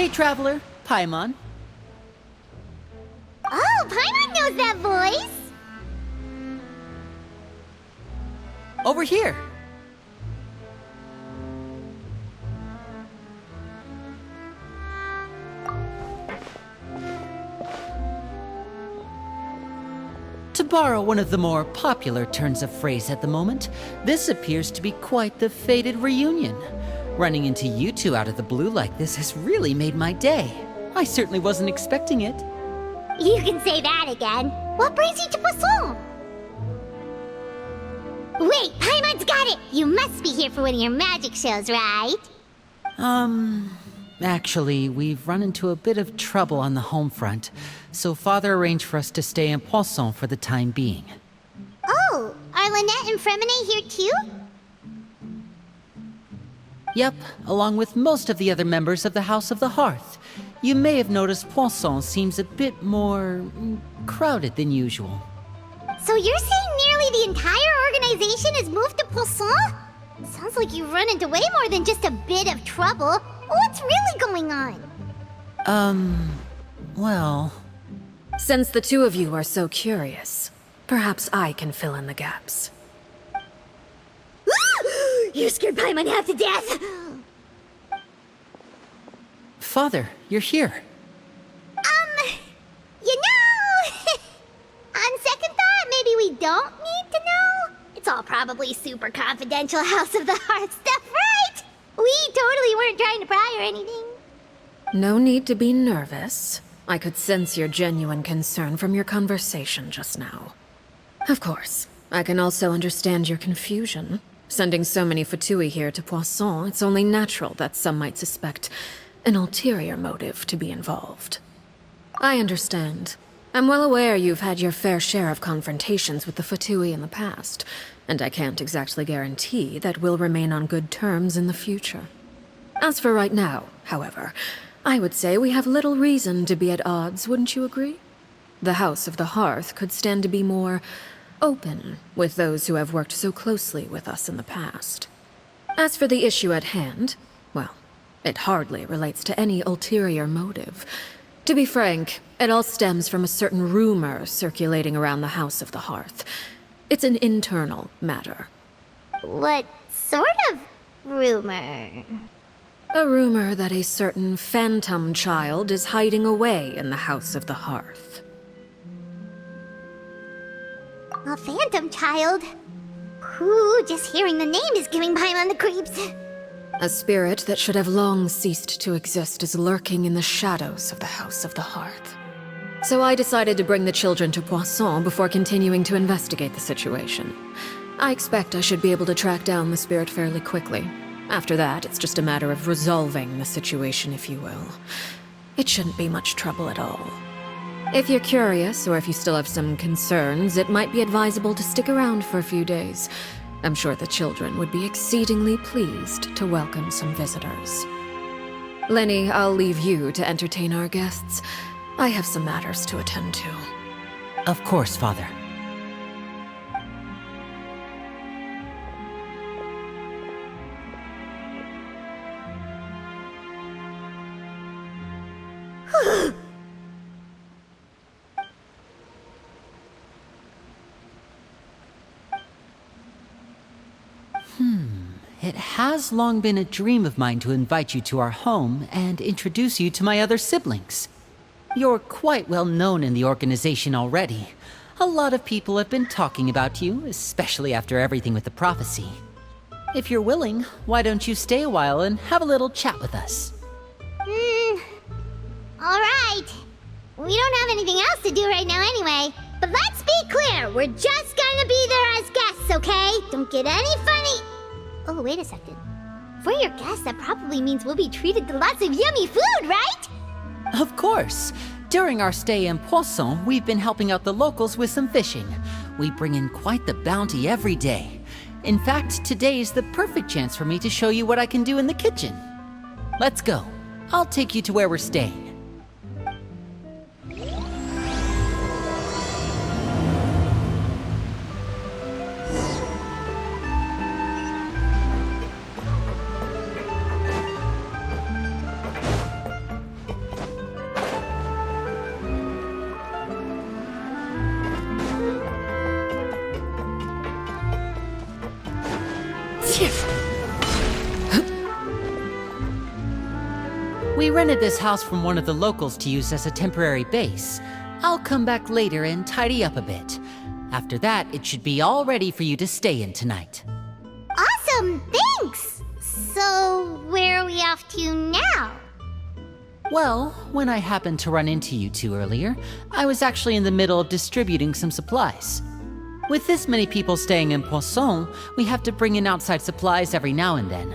Hey, Traveler. Paimon. Oh, Paimon knows that voice! Over here. To borrow one of the more popular turns of phrase at the moment, this appears to be quite the fated reunion. Running into you two out of the blue like this has really made my day. I certainly wasn't expecting it. You can say that again. What brings you to Poisson? Wait, Paimon's got it! You must be here for one of your magic shows, right? Actually, we've run into a bit of trouble on the home front, so Father arranged for us to stay in Poisson for the time being. Oh, are Lynette and Fremine here too? Yep, along with most of the other members of the House of the Hearth. You may have noticed Poisson seems a bit more crowded than usual. So you're saying nearly the entire organization has moved to Poisson? Sounds like you've run into way more than just a bit of trouble. What's really going on? Well... Since the two of you are so curious, perhaps I can fill in the gaps. You scared Paimon half to death! Father, you're here. You know... on second thought, maybe we don't need to know? It's all probably super confidential House of the Hearth stuff, right? We totally weren't trying to pry or anything. No need to be nervous. I could sense your genuine concern from your conversation just now. Of course, I can also understand your confusion. Sending so many Fatui here to Poisson, it's only natural that some might suspect an ulterior motive to be involved. I understand. I'm well aware you've had your fair share of confrontations with the Fatui in the past, and I can't exactly guarantee that we'll remain on good terms in the future. As for right now, however, I would say we have little reason to be at odds, wouldn't you agree? The House of the Hearth could stand to be more open with those who have worked so closely with us in the past. As for the issue at hand, well, it hardly relates to any ulterior motive. To be frank, it all stems from a certain rumor circulating around the House of the Hearth. It's an internal matter. What sort of rumor? A rumor that a certain phantom child is hiding away in the House of the Hearth. A phantom child? Ooh, just hearing the name is giving Paimon the creeps. A spirit that should have long ceased to exist is lurking in the shadows of the House of the Hearth. So I decided to bring the children to Poisson before continuing to investigate the situation. I expect I should be able to track down the spirit fairly quickly. After that, it's just a matter of resolving the situation, if you will. It shouldn't be much trouble at all. If you're curious, or if you still have some concerns, it might be advisable to stick around for a few days. I'm sure the children would be exceedingly pleased to welcome some visitors. Lenny, I'll leave you to entertain our guests. I have some matters to attend to. Of course, Father. It has long been a dream of mine to invite you to our home and introduce you to my other siblings. You're quite well known in the organization already. A lot of people have been talking about you, especially after everything with the prophecy. If you're willing, why don't you stay a while and have a little chat with us? Alright. We don't have anything else to do right now anyway. But let's be clear, we're just gonna be there as guests, okay? Don't get any funny... Oh, wait a second. For your guests, that probably means we'll be treated to lots of yummy food, right? Of course. During our stay in Poisson, we've been helping out the locals with some fishing. We bring in quite the bounty every day. In fact, today is the perfect chance for me to show you what I can do in the kitchen. Let's go. I'll take you to where we're staying. We rented this house from one of the locals to use as a temporary base. I'll come back later and tidy up a bit. After that, it should be all ready for you to stay in tonight. Awesome, thanks! So, where are we off to now? Well, when I happened to run into you two earlier, I was actually in the middle of distributing some supplies. With this many people staying in Poisson, we have to bring in outside supplies every now and then.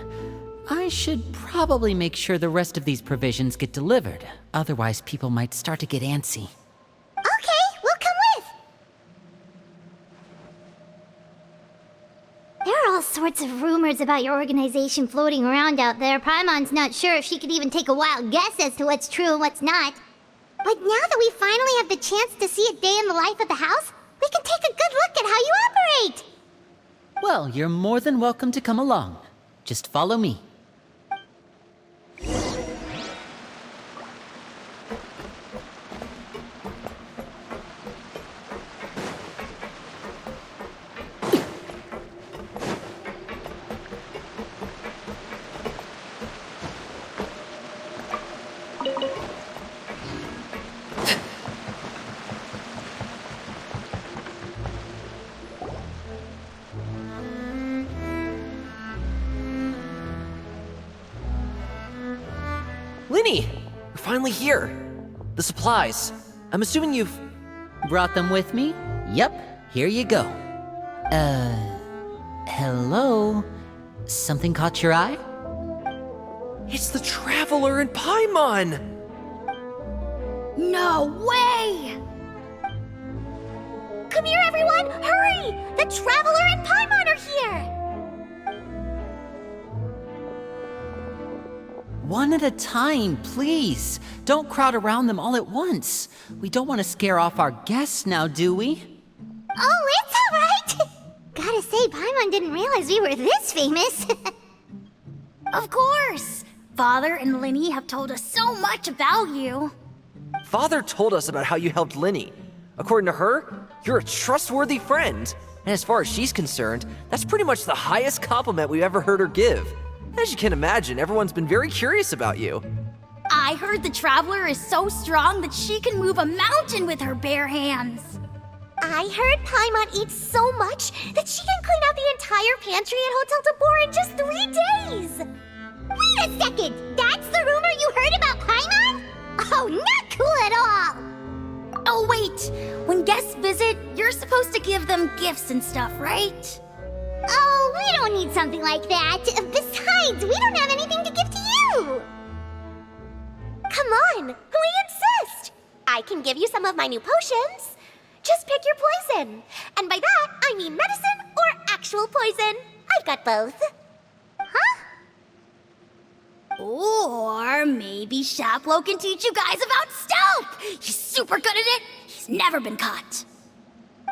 I should probably make sure the rest of these provisions get delivered, otherwise people might start to get antsy. Okay, we'll come with! There are all sorts of rumors about your organization floating around out there. Paimon's not sure if she could even take a wild guess as to what's true and what's not. But now that we finally have the chance to see a day in the life of the house, we can take a good look at how you operate! Well, you're more than welcome to come along. Just follow me. Linny! You're finally here! The supplies. I'm assuming you've... Brought them with me? Yep, here you go. Hello? Something caught your eye? It's the Traveler in Paimon! No way! Come here, everyone! Hurry! The Traveler and Paimon are here! One at a time, please. Don't crowd around them all at once. We don't want to scare off our guests now, do we? Oh, it's alright! Gotta say, Paimon didn't realize we were this famous. Of course! Father and Linny have told us so much about you. Father told us about how you helped Linny. According to her, you're a trustworthy friend. And as far as she's concerned, that's pretty much the highest compliment we've ever heard her give. As you can imagine, everyone's been very curious about you. I heard the Traveler is so strong that she can move a mountain with her bare hands. I heard Paimon eats so much that she can clean out the entire pantry at Hotel Tabor in just 3 days! Wait a second! That's the rumor you heard about Paimon? Oh, not cool at all! Oh wait, when guests visit, you're supposed to give them gifts and stuff, right? Oh, we don't need something like that. Besides, we don't have anything to give to you! Come on, we insist! I can give you some of my new potions. Just pick your poison. And by that, I mean medicine or actual poison. I've got both. Huh? Or maybe Shaplo can teach you guys about stealth! He's super good at it! He's never been caught.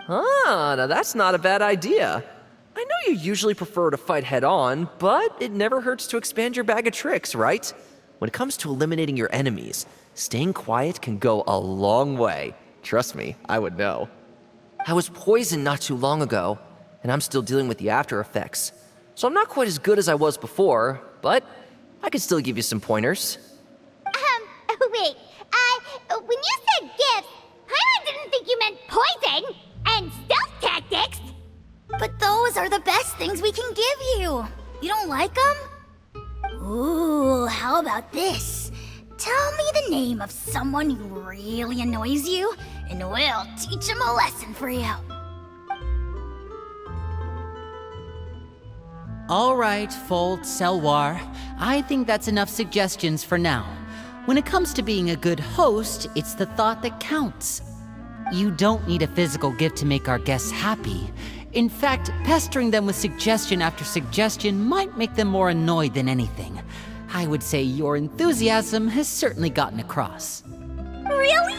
Ah, now that's not a bad idea. I know you usually prefer to fight head-on, but it never hurts to expand your bag of tricks, right? When it comes to eliminating your enemies, staying quiet can go a long way. Trust me, I would know. I was poisoned not too long ago, and I'm still dealing with the after effects. So I'm not quite as good as I was before, but I can still give you some pointers. Wait, when you said gifts, Paimon didn't think you meant poison and stealth tactics. But those are the best things we can give you. You don't like them? Ooh, how about this? Tell me the name of someone who really annoys you, and we'll teach him a lesson for you. All right, Fold, Selwar. I think that's enough suggestions for now. When it comes to being a good host, it's the thought that counts. You don't need a physical gift to make our guests happy. In fact, pestering them with suggestion after suggestion might make them more annoyed than anything. I would say your enthusiasm has certainly gotten across. Really?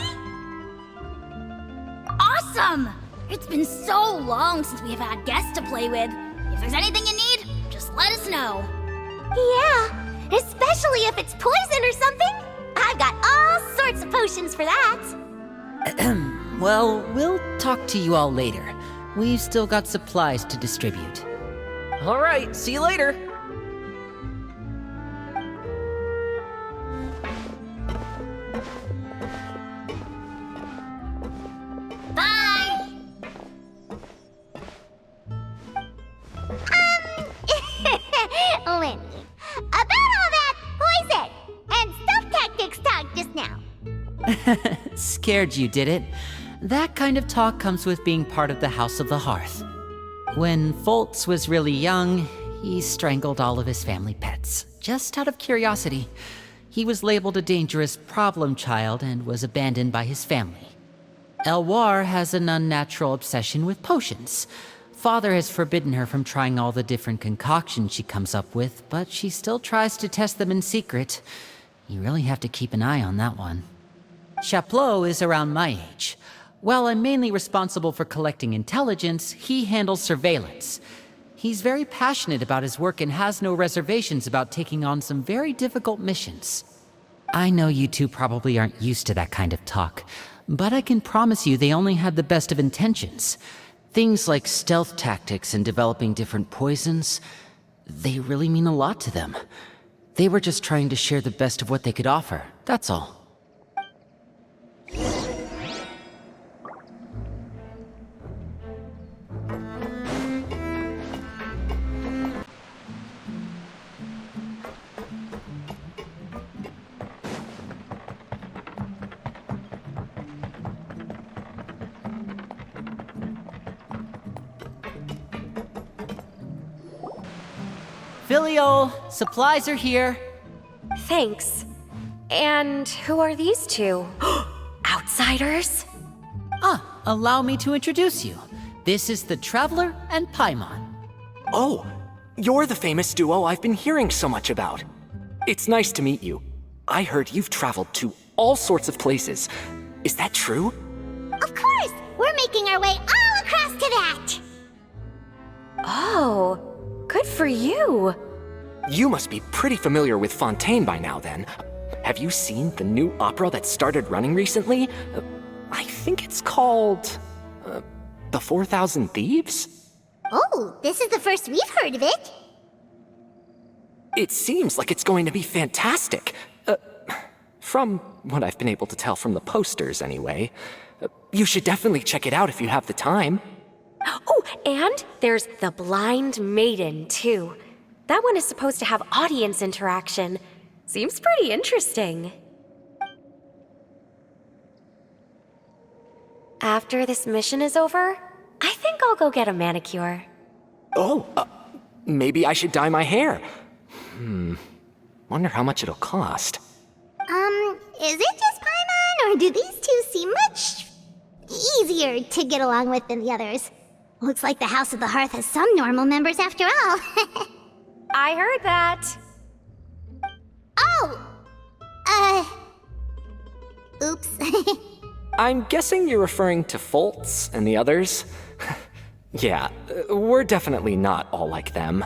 Awesome! It's been so long since we've had guests to play with. If there's anything you need, just let us know. Yeah, especially if it's poison or something. I've got all sorts of potions for that. Well, we'll talk to you all later. We've still got supplies to distribute. All right, see you later. scared you, did it? That kind of talk comes with being part of the House of the Hearth. When Foltz was really young, he strangled all of his family pets, just out of curiosity. He was labeled a dangerous problem child and was abandoned by his family. Elwar has an unnatural obsession with potions. Father has forbidden her from trying all the different concoctions she comes up with, but she still tries to test them in secret. You really have to keep an eye on that one. Chaplot is around my age. While I'm mainly responsible for collecting intelligence, he handles surveillance. He's very passionate about his work and has no reservations about taking on some very difficult missions. I know you two probably aren't used to that kind of talk, but I can promise you they only had the best of intentions. Things like stealth tactics and developing different poisons, they really mean a lot to them. They were just trying to share the best of what they could offer, that's all. Filiol, supplies are here. Thanks. And who are these two? Outsiders? Allow me to introduce you. This is the Traveler and Paimon. Oh, you're the famous duo I've been hearing so much about. It's nice to meet you. I heard you've traveled to all sorts of places. Is that true? Of course! We're making our way all across to that! Oh, good for you. You must be pretty familiar with Fontaine by now, then. Have you seen the new opera that started running recently? I think it's called... The 4,000 Thieves? Oh, this is the first we've heard of it. It seems like it's going to be fantastic. From what I've been able to tell from the posters, anyway. You should definitely check it out if you have the time. Oh, and there's the Blind Maiden, too. That one is supposed to have audience interaction. Seems pretty interesting. After this mission is over, I think I'll go get a manicure. Oh, maybe I should dye my hair. Wonder how much it'll cost. Is it just Paimon, or do these two seem much easier to get along with than the others? Looks like the House of the Hearth has some normal members after all. I heard that. Oh! Oops. I'm guessing you're referring to Foltz and the others? Yeah, we're definitely not all like them.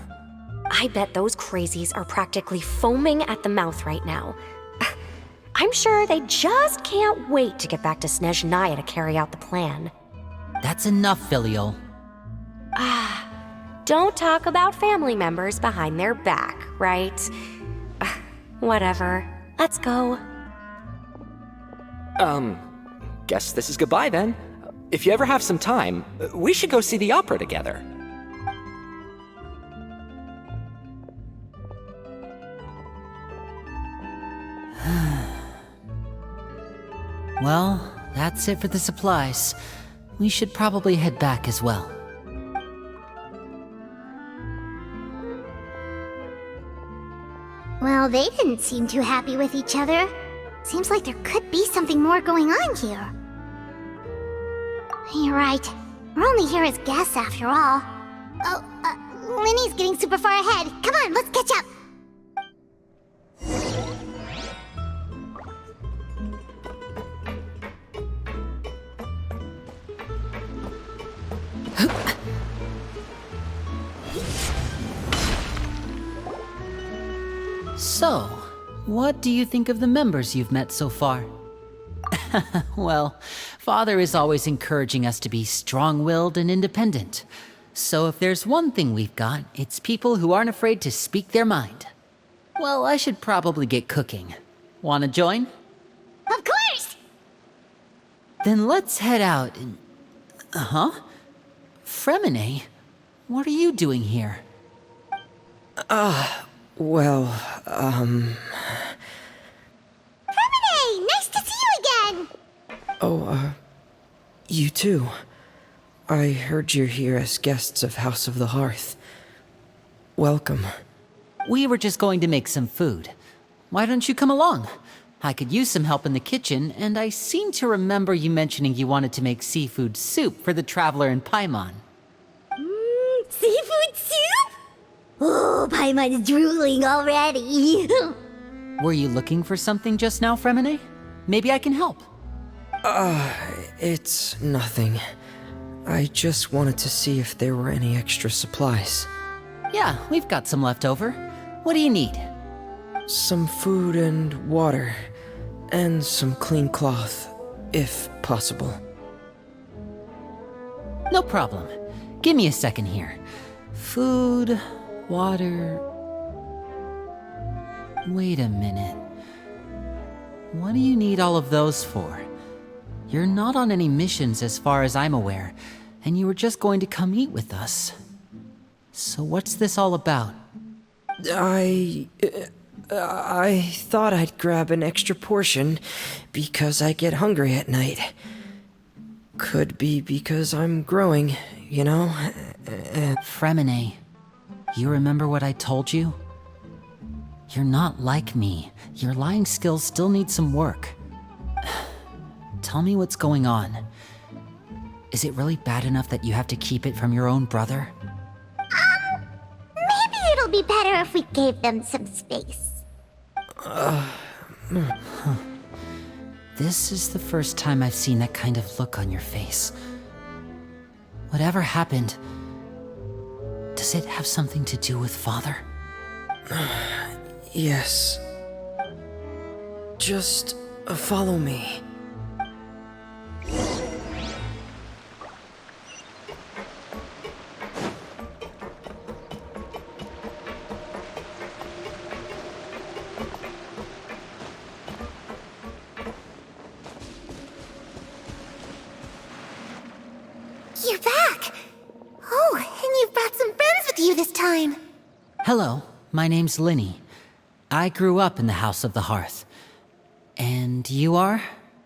I bet those crazies are practically foaming at the mouth right now. I'm sure they just can't wait to get back to Snezhnaya to carry out the plan. That's enough, Filiol. Don't talk about family members behind their back, right? Whatever. Let's go. Guess this is goodbye then. If you ever have some time, we should go see the opera together. Well, that's it for the supplies. We should probably head back as well. Well, they didn't seem too happy with each other. Seems like there could be something more going on here. You're right. We're only here as guests after all. Oh, Linny's getting super far ahead. Come on, let's catch up. So, what do you think of the members you've met so far? Well, Father is always encouraging us to be strong-willed and independent. So if there's one thing we've got, it's people who aren't afraid to speak their mind. Well, I should probably get cooking. Wanna join? Of course! Then let's head out and... Fremine? What are you doing here? Well, Fremine! Nice to see you again! You too. I heard you're here as guests of House of the Hearth. Welcome. We were just going to make some food. Why don't you come along? I could use some help in the kitchen, and I seem to remember you mentioning you wanted to make seafood soup for the traveler in Paimon. Seafood soup? Oh, Paimon's drooling already. Were you looking for something just now, Fremine? Maybe I can help. It's nothing. I just wanted to see if there were any extra supplies. Yeah, we've got some left over. What do you need? Some food and water, and some clean cloth, if possible. No problem. Give me a second here. Food, water... Wait a minute. What do you need all of those for? You're not on any missions as far as I'm aware, and you were just going to come eat with us. So what's this all about? I thought I'd grab an extra portion because I get hungry at night. Could be because I'm growing, you know? Fremine, you remember what I told you? You're not like me. Your lying skills still need some work. Tell me what's going on. Is it really bad enough that you have to keep it from your own brother? Maybe it'll be better if we gave them some space. This is the first time I've seen that kind of look on your face. Whatever happened, does it have something to do with Father? Yes. Just follow me. You're back! Oh, and you've brought some friends with you this time. Hello, my name's Linny. I grew up in the House of the Hearth. And you are?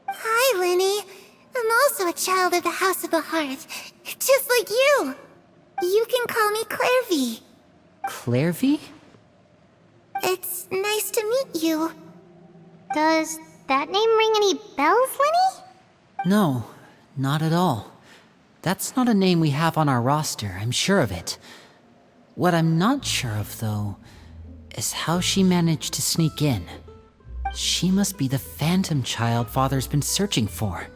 Hi, Linny. I'm also a child of the House of the Hearth, just like you. You can call me Clairvy. Clairvy? It's nice to meet you. Does that name ring any bells, Linny? No, not at all. That's not a name we have on our roster, I'm sure of it. What I'm not sure of, though, is how she managed to sneak in. She must be the phantom child Father's been searching for.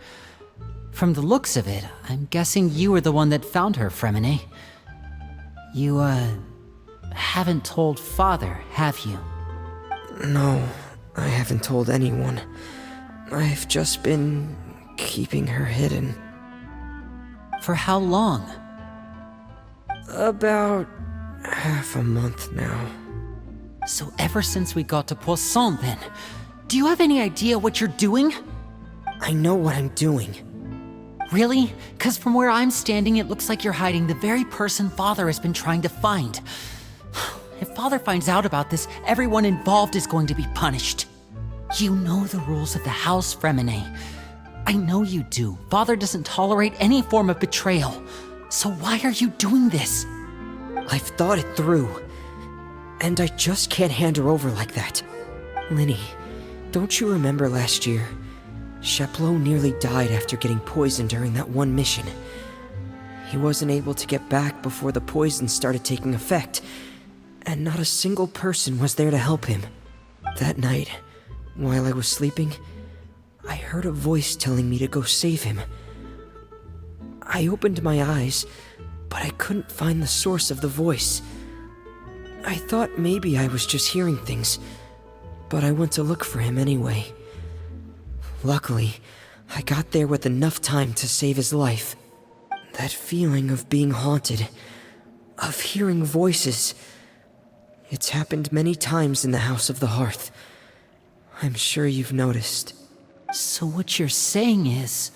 From the looks of it, I'm guessing you were the one that found her, Fremine. You, haven't told Father, have you? No, I haven't told anyone. I've just been keeping her hidden. For how long? About half a month now. So ever since we got to Poisson, then, do you have any idea what you're doing? I know what I'm doing. Really? 'Cause from where I'm standing, it looks like you're hiding the very person Father has been trying to find. If Father finds out about this, everyone involved is going to be punished. You know the rules of the house, Fremine. I know you do. Father doesn't tolerate any form of betrayal. So why are you doing this? I've thought it through. And I just can't hand her over like that. Linny, don't you remember last year? Chaplot nearly died after getting poisoned during that one mission. He wasn't able to get back before the poison started taking effect, and not a single person was there to help him. That night, while I was sleeping, I heard a voice telling me to go save him. I opened my eyes, but I couldn't find the source of the voice. I thought maybe I was just hearing things, but I went to look for him anyway. Luckily, I got there with enough time to save his life. That feeling of being haunted, of hearing voices, it's happened many times in the House of the Hearth. I'm sure you've noticed. So what you're saying is,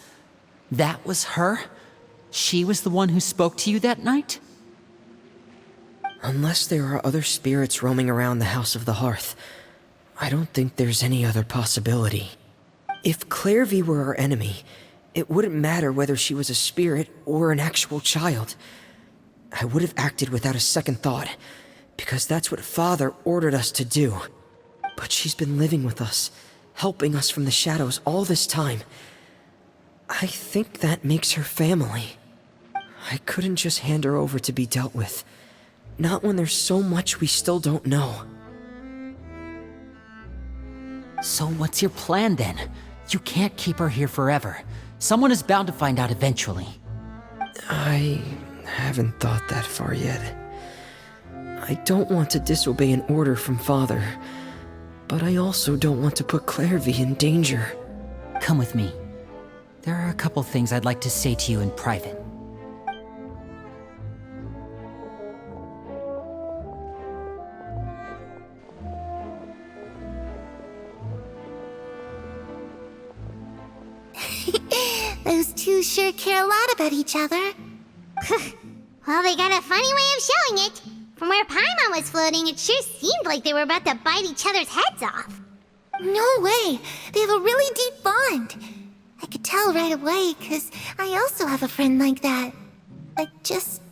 that was her? She was the one who spoke to you that night? Unless there are other spirits roaming around the House of the Hearth, I don't think there's any other possibility. If Clairvy were our enemy, It wouldn't matter whether she was a spirit or an actual child. I would have acted without a second thought, because that's what Father ordered us to do. But she's been living with us, helping us from the shadows all this time. I think that makes her family. I couldn't just hand her over to be dealt with. Not when there's so much we still don't know. So what's your plan then? You can't keep her here forever. Someone is bound to find out eventually. I haven't thought that far yet. I don't want to disobey an order from Father, but I also don't want to put Clairvy in danger. Come with me. There are a couple things I'd like to say to you in private. Those two sure care a lot about each other. Well, they got a funny way of showing it. From where Paimon was floating, it sure seemed like they were about to bite each other's heads off. No way! They have a really deep bond. I could tell right away, 'cause I also have a friend like that. I just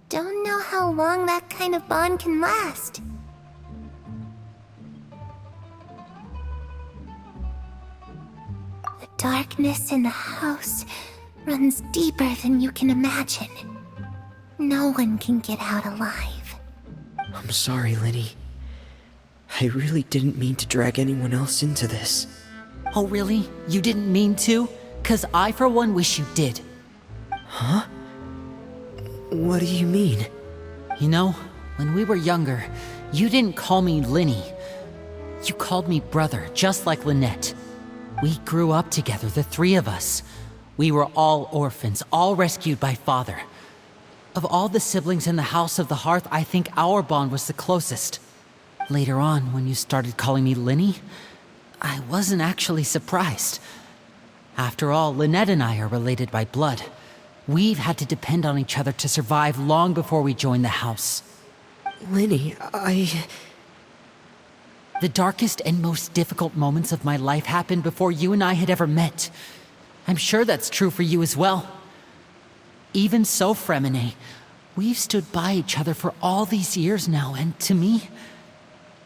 don't know how long that kind of bond can last. The darkness in the house runs deeper than you can imagine. No one can get out alive. I'm sorry, Linny. I really didn't mean to drag anyone else into this. Oh really? You didn't mean to? 'Cause I for one wish you did. Huh? What do you mean? You know, when we were younger, you didn't call me Linny. You called me brother, just like Lynette. We grew up together, the three of us. We were all orphans, all rescued by Father. Of all the siblings in the House of the Hearth, I think our bond was the closest. Later on, when you started calling me Linny, I wasn't actually surprised. After all, Lynette and I are related by blood. We've had to depend on each other to survive long before we joined the house. Linny, The darkest and most difficult moments of my life happened before you and I had ever met. I'm sure that's true for you as well. Even so, Fremine, we've stood by each other for all these years now, and to me,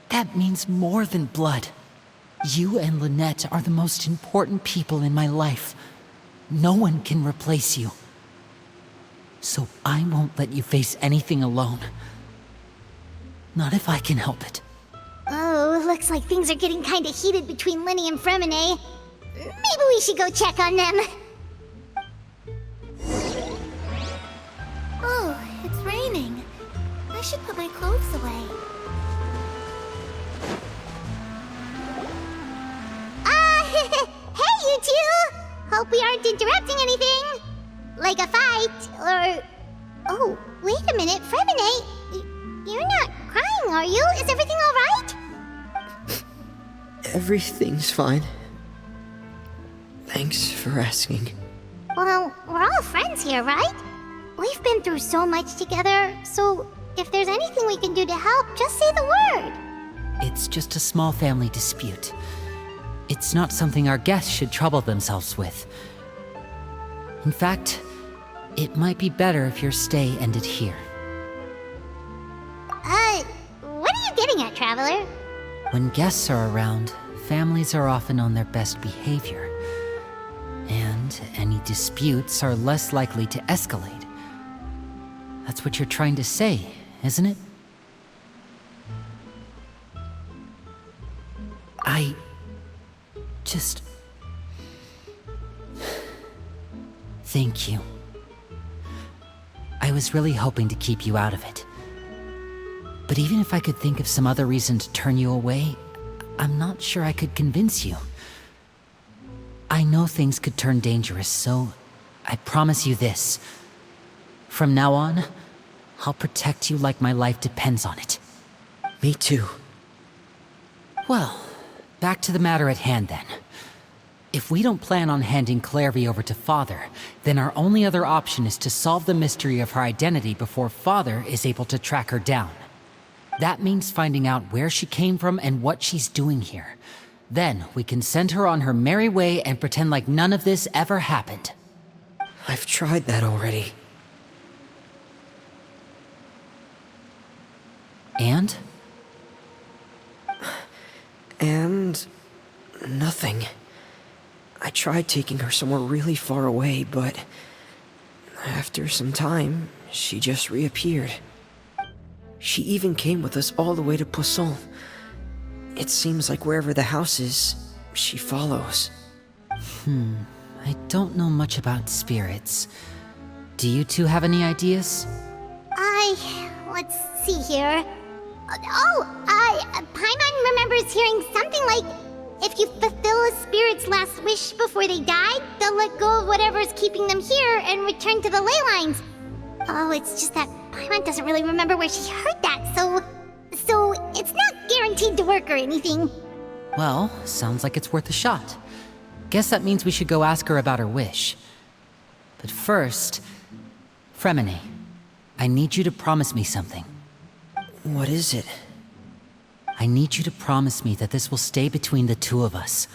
that means more than blood. You and Lynette are the most important people in my life. No one can replace you. So I won't let you face anything alone. Not if I can help it. Oh, looks like things are getting kinda heated between Linny and Fremine. Maybe we should go check on them. Oh, it's raining. I should put my clothes away. Hey, you two! Hope we aren't interrupting anything. Like a fight, or... Oh, wait a minute, Fremine. You're not crying, are you? Is everything alright? everything's fine. Thanks for asking. Well, we're all friends here, right? We've been through so much together, so if there's anything we can do to help, just say the word. It's just a small family dispute. It's not something our guests should trouble themselves with. In fact, it might be better if your stay ended here. What are you getting at, Traveler? When guests are around, families are often on their best behavior. And any disputes are less likely to escalate. That's what you're trying to say, isn't it? I just... Thank you. I was really hoping to keep you out of it. But even if I could think of some other reason to turn you away, I'm not sure I could convince you. I know things could turn dangerous, so I promise you this. From now on, I'll protect you like my life depends on it. Me too. Well, back to the matter at hand then. If we don't plan on handing Clairvy over to Father, then our only other option is to solve the mystery of her identity before Father is able to track her down. That means finding out where she came from and what she's doing here. Then we can send her on her merry way and pretend like none of this ever happened. I've tried that already. And? And... nothing. I tried taking her somewhere really far away, but... after some time, she just reappeared. She even came with us all the way to Poisson. It seems like wherever the house is, she follows. I don't know much about spirits. Do you two have any ideas? Let's see here. Paimon remembers hearing something like, if you fulfill a spirit's last wish before they die, they'll let go of whatever's keeping them here and return to the ley lines. Oh, it's just that Paimon doesn't really remember where she heard that, so it's not guaranteed to work or anything. Well, sounds like it's worth a shot. Guess that means we should go ask her about her wish. But first, Fremine, I need you to promise me something. What is it? I need you to promise me that this will stay between the two of us.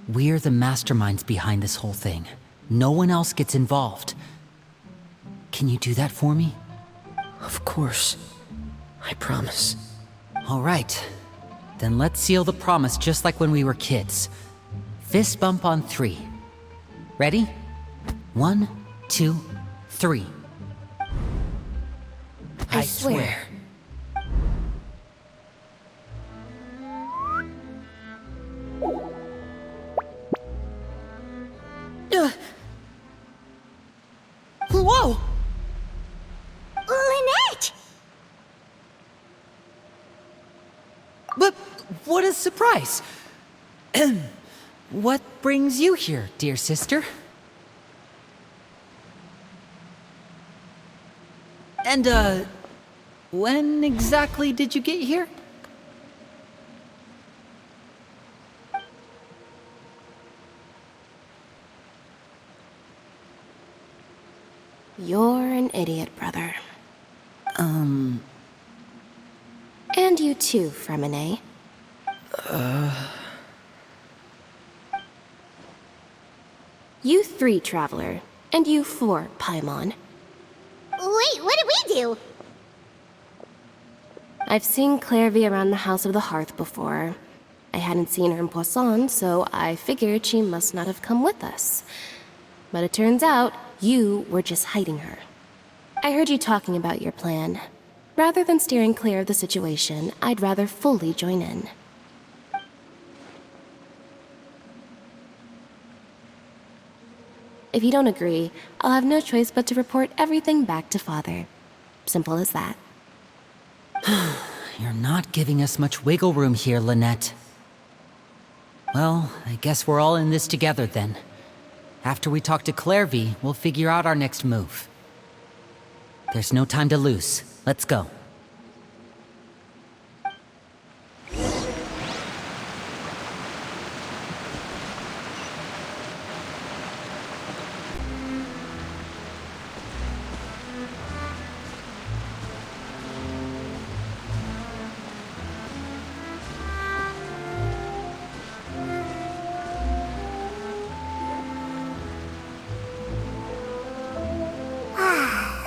We're the masterminds behind this whole thing. No one else gets involved. Can you do that for me? Of course. I promise. All right. Then let's seal the promise just like when we were kids. Fist bump on 3. Ready? 1, 2, 3. I swear. Whoa! Lynette! But what a surprise! What brings you here, dear sister? And, when exactly did you get here? You're an idiot, brother. And you too, Fremine. You 3, Traveler. And you 4, Paimon. Wait, what did we do? I've seen Clairvy around the House of the Hearth before. I hadn't seen her in Poisson, so I figured she must not have come with us. But it turns out, you were just hiding her. I heard you talking about your plan. Rather than steering clear of the situation, I'd rather fully join in. If you don't agree, I'll have no choice but to report everything back to Father. Simple as that. You're not giving us much wiggle room here, Lynette. Well, I guess we're all in this together then. After we talk to Clairvy, we'll figure out our next move. There's no time to lose. Let's go.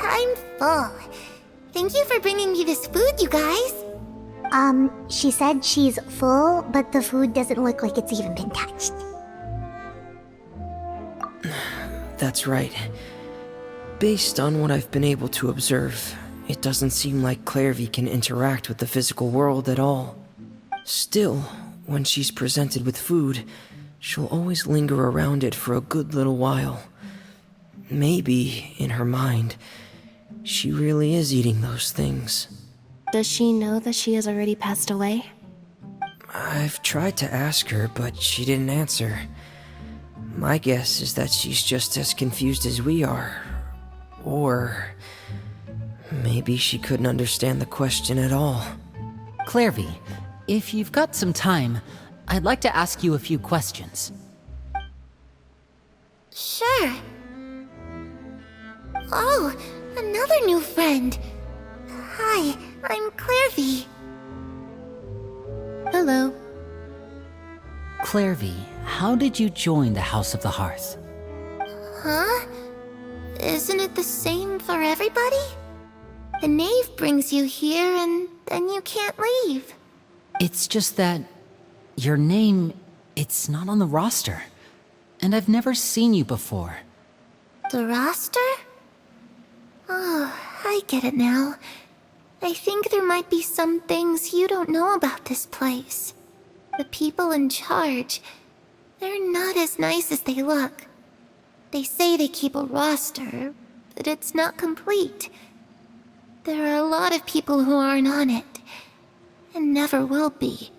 I'm full. Thank you for bringing me this food, you guys. She said she's full, but the food doesn't look like it's even been touched. That's right. Based on what I've been able to observe, it doesn't seem like Clairvy can interact with the physical world at all. Still, when she's presented with food, she'll always linger around it for a good little while. Maybe, in her mind, she really is eating those things. Does she know that she has already passed away? I've tried to ask her, but she didn't answer. My guess is that she's just as confused as we are. Or maybe she couldn't understand the question at all. Clairvy, if you've got some time, I'd like to ask you a few questions. Sure. Oh, another new friend. Hi, I'm Clairvy. Hello. Clairvy, how did you join the House of the Hearth? Huh? isn't it the same for everybody? The Knave brings you here and then you can't leave. It's just that your name, it's not on the roster. And I've never seen you before. The roster? Oh, I get it now. I think there might be some things you don't know about this place. The people in charge, they're not as nice as they look. They say they keep a roster, but it's not complete. There are a lot of people who aren't on it, and never will be.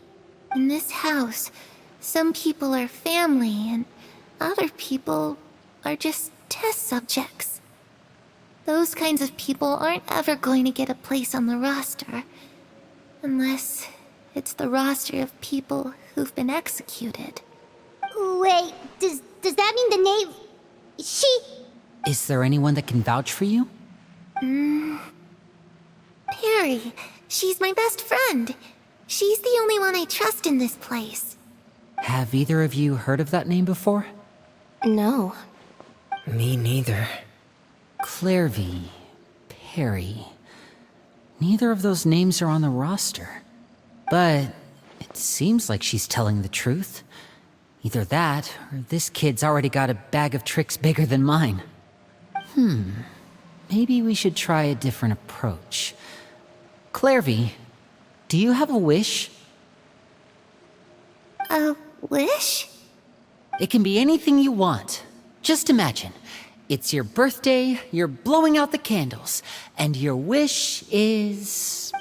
In this house, some people are family, and other people are just test subjects. Those kinds of people aren't ever going to get a place on the roster, unless it's the roster of people who've been executed. Wait, does that mean the Knave... she... Is there anyone that can vouch for you? Perry, she's my best friend. She's the only one I trust in this place. Have either of you heard of that name before? No. Me neither. Clairvy, Perry. Neither of those names are on the roster. But it seems like she's telling the truth. Either that, or this kid's already got a bag of tricks bigger than mine. Maybe we should try a different approach. Clairvy, do you have a wish? A wish? It can be anything you want. Just imagine. It's your birthday, you're blowing out the candles, and your wish is...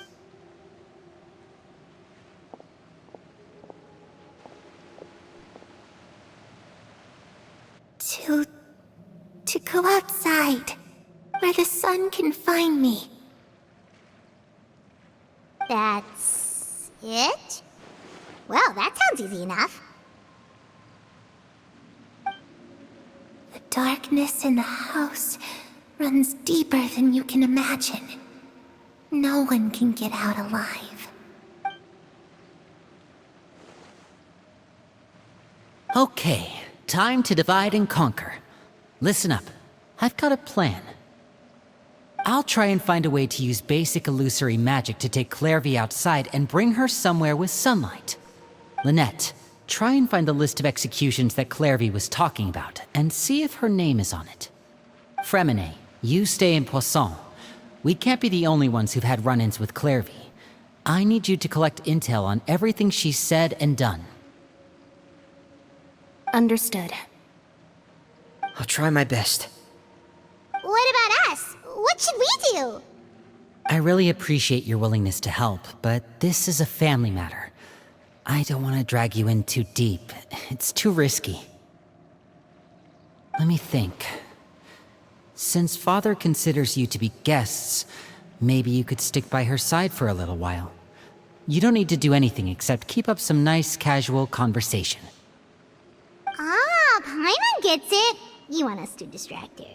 To go outside, where the sun can find me. That's... it? Well, that sounds easy enough. The darkness in the house runs deeper than you can imagine. No one can get out alive. Okay, time to divide and conquer. Listen up, I've got a plan. I'll try and find a way to use basic illusory magic to take Clairvy outside and bring her somewhere with sunlight. Lynette, try and find the list of executions that Clairvy was talking about, and see if her name is on it. Fremine, you stay in Poisson. We can't be the only ones who've had run-ins with Clairvy. I need you to collect intel on everything she's said and done. Understood. I'll try my best. What about us? What should we do? I really appreciate your willingness to help, but this is a family matter. I don't want to drag you in too deep. It's too risky. Let me think. Since Father considers you to be guests, maybe you could stick by her side for a little while. You don't need to do anything except keep up some nice, casual conversation. Ah, Paimon gets it. You want us to distract her.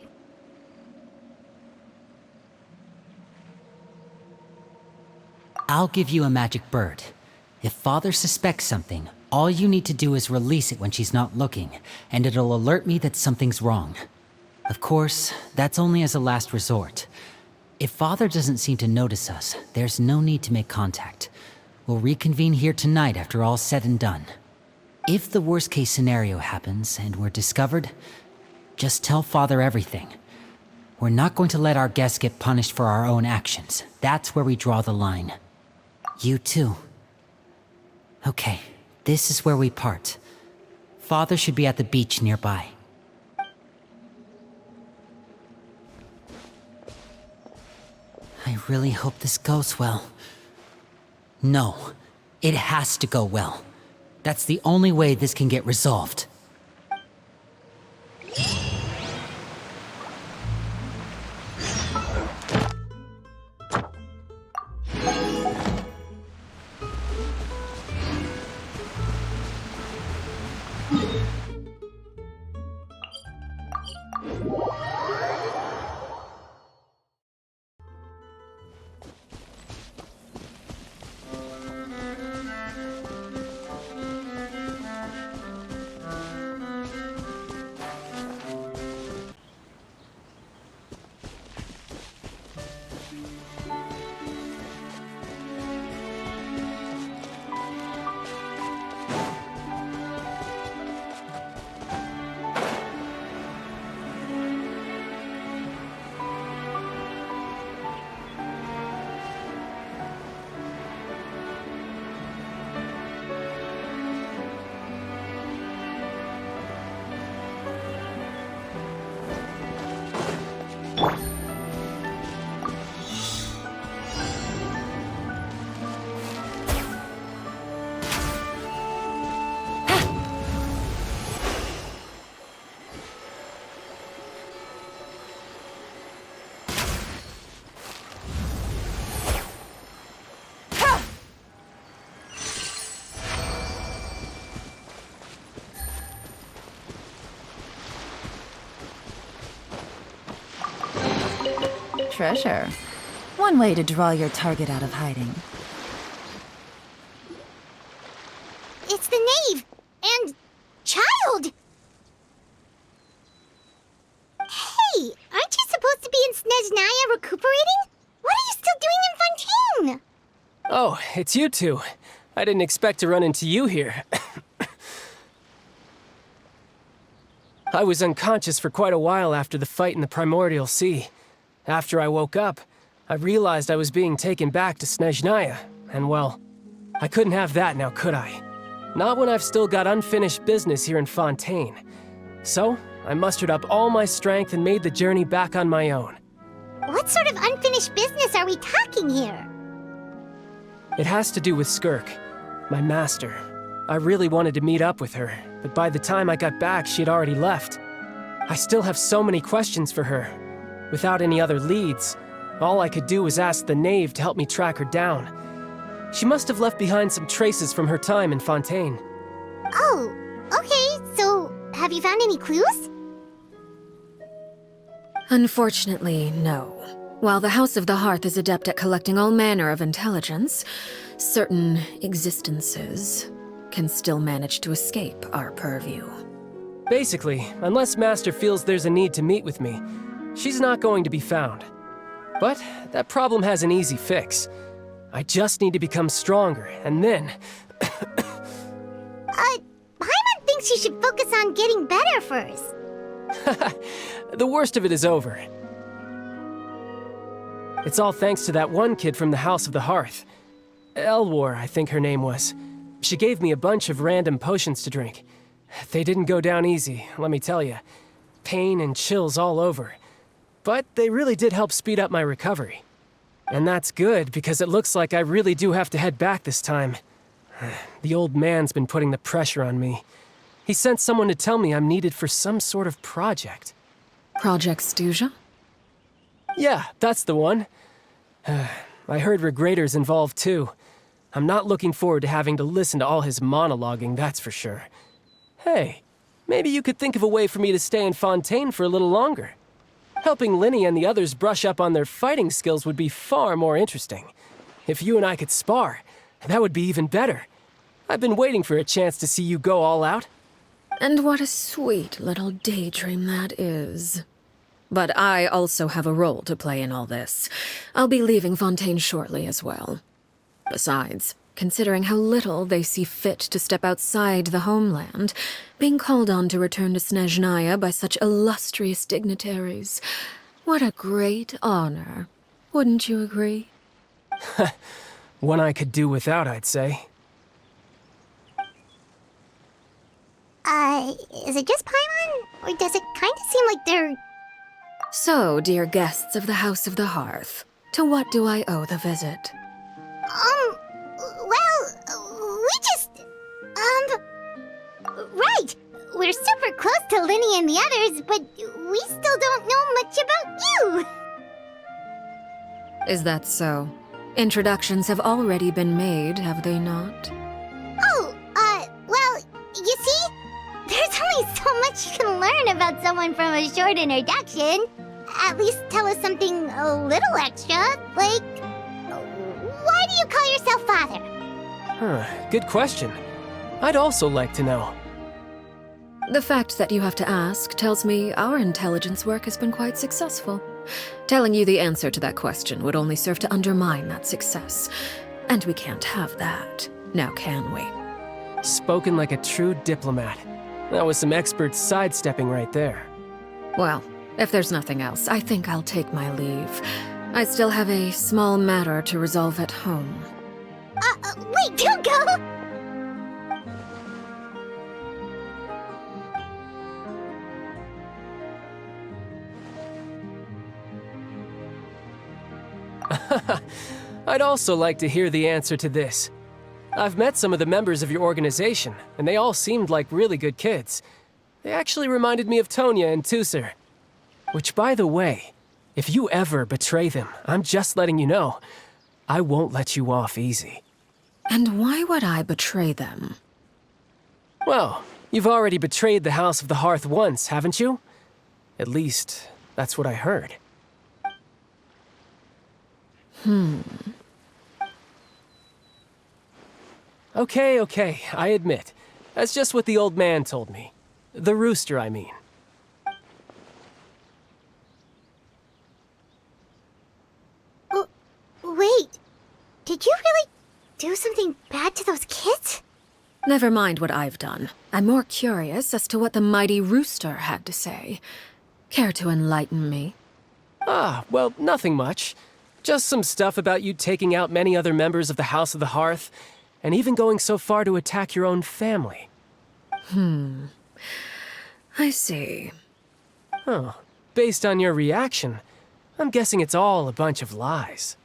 I'll give you a magic bird. If Father suspects something, all you need to do is release it when she's not looking, and it'll alert me that something's wrong. Of course, that's only as a last resort. If Father doesn't seem to notice us, there's no need to make contact. We'll reconvene here tonight after all's said and done. If the worst-case scenario happens and we're discovered, just tell Father everything. We're not going to let our guests get punished for our own actions. That's where we draw the line. You too. Okay, this is where we part. Father should be at the beach nearby. I really hope this goes well. No, it has to go well. That's the only way this can get resolved. treasure. One way to draw your target out of hiding. It's the Knave! And... child! Hey, aren't you supposed to be in Snezhnaya recuperating? What are you still doing in Fontaine? Oh, it's you two. I didn't expect to run into you here. I was unconscious for quite a while after the fight in the Primordial Sea. After I woke up, I realized I was being taken back to Snezhnaya, and well, I couldn't have that now, could I? Not when I've still got unfinished business here in Fontaine. So, I mustered up all my strength and made the journey back on my own. What sort of unfinished business are we talking here? It has to do with Skirk, my master. I really wanted to meet up with her, but by the time I got back, she'd already left. I still have so many questions for her. Without any other leads, all I could do was ask the Knave to help me track her down. She must have left behind some traces from her time in Fontaine. Oh, okay, so have you found any clues? Unfortunately, no. While the House of the Hearth is adept at collecting all manner of intelligence, certain existences can still manage to escape our purview. Basically, unless Master feels there's a need to meet with me, she's not going to be found. But that problem has an easy fix. I just need to become stronger, and then... Paimon thinks you should focus on getting better first. The worst of it is over. It's all thanks to that one kid from the House of the Hearth. Elwar, I think her name was. She gave me a bunch of random potions to drink. They didn't go down easy, let me tell you. Pain and chills all over. But they really did help speed up my recovery. And that's good, because it looks like I really do have to head back this time. The old man's been putting the pressure on me. He sent someone to tell me I'm needed for some sort of project. Project Stuja? Yeah, that's the one. I heard Regrator's involved too. I'm not looking forward to having to listen to all his monologuing, that's for sure. Hey, maybe you could think of a way for me to stay in Fontaine for a little longer. Helping Linny and the others brush up on their fighting skills would be far more interesting. If you and I could spar, that would be even better. I've been waiting for a chance to see you go all out. And what a sweet little daydream that is. But I also have a role to play in all this. I'll be leaving Fontaine shortly as well. Besides, considering how little they see fit to step outside the homeland, being called on to return to Snezhnaya by such illustrious dignitaries, what a great honor. Wouldn't you agree? One I could do without, I'd say. Is it just Paimon? Or does it kind of seem like they're... So, dear guests of the House of the Hearth, to what do I owe the visit? Well, we just... Right! We're super close to Linny and the others, but we still don't know much about you! Is that so? Introductions have already been made, have they not? Oh, well, you see? There's only so much you can learn about someone from a short introduction. At least tell us something a little extra, like... Why do you call yourself father? Good question. I'd also like to know. The fact that you have to ask tells me our intelligence work has been quite successful. Telling you the answer to that question would only serve to undermine that success. And we can't have that, now can we? Spoken like a true diplomat. That was some expert sidestepping right there. Well, if there's nothing else, I think I'll take my leave. I still have a small matter to resolve at home. Wait, don't go! I'd also like to hear the answer to this. I've met some of the members of your organization, and they all seemed like really good kids. They actually reminded me of Tonya and Tusser. Which, by the way, if you ever betray them, I'm just letting you know, I won't let you off easy. And why would I betray them? Well, you've already betrayed the House of the Hearth once, haven't you? At least, that's what I heard. Okay, I admit. That's just what the old man told me. The rooster, I mean. Oh, wait. Did you really do something bad to those kids? Never mind what I've done. I'm more curious as to what the mighty rooster had to say. Care to enlighten me? Well, nothing much. Just some stuff about you taking out many other members of the House of the Hearth, and even going so far to attack your own family. I see. Based on your reaction, I'm guessing it's all a bunch of lies.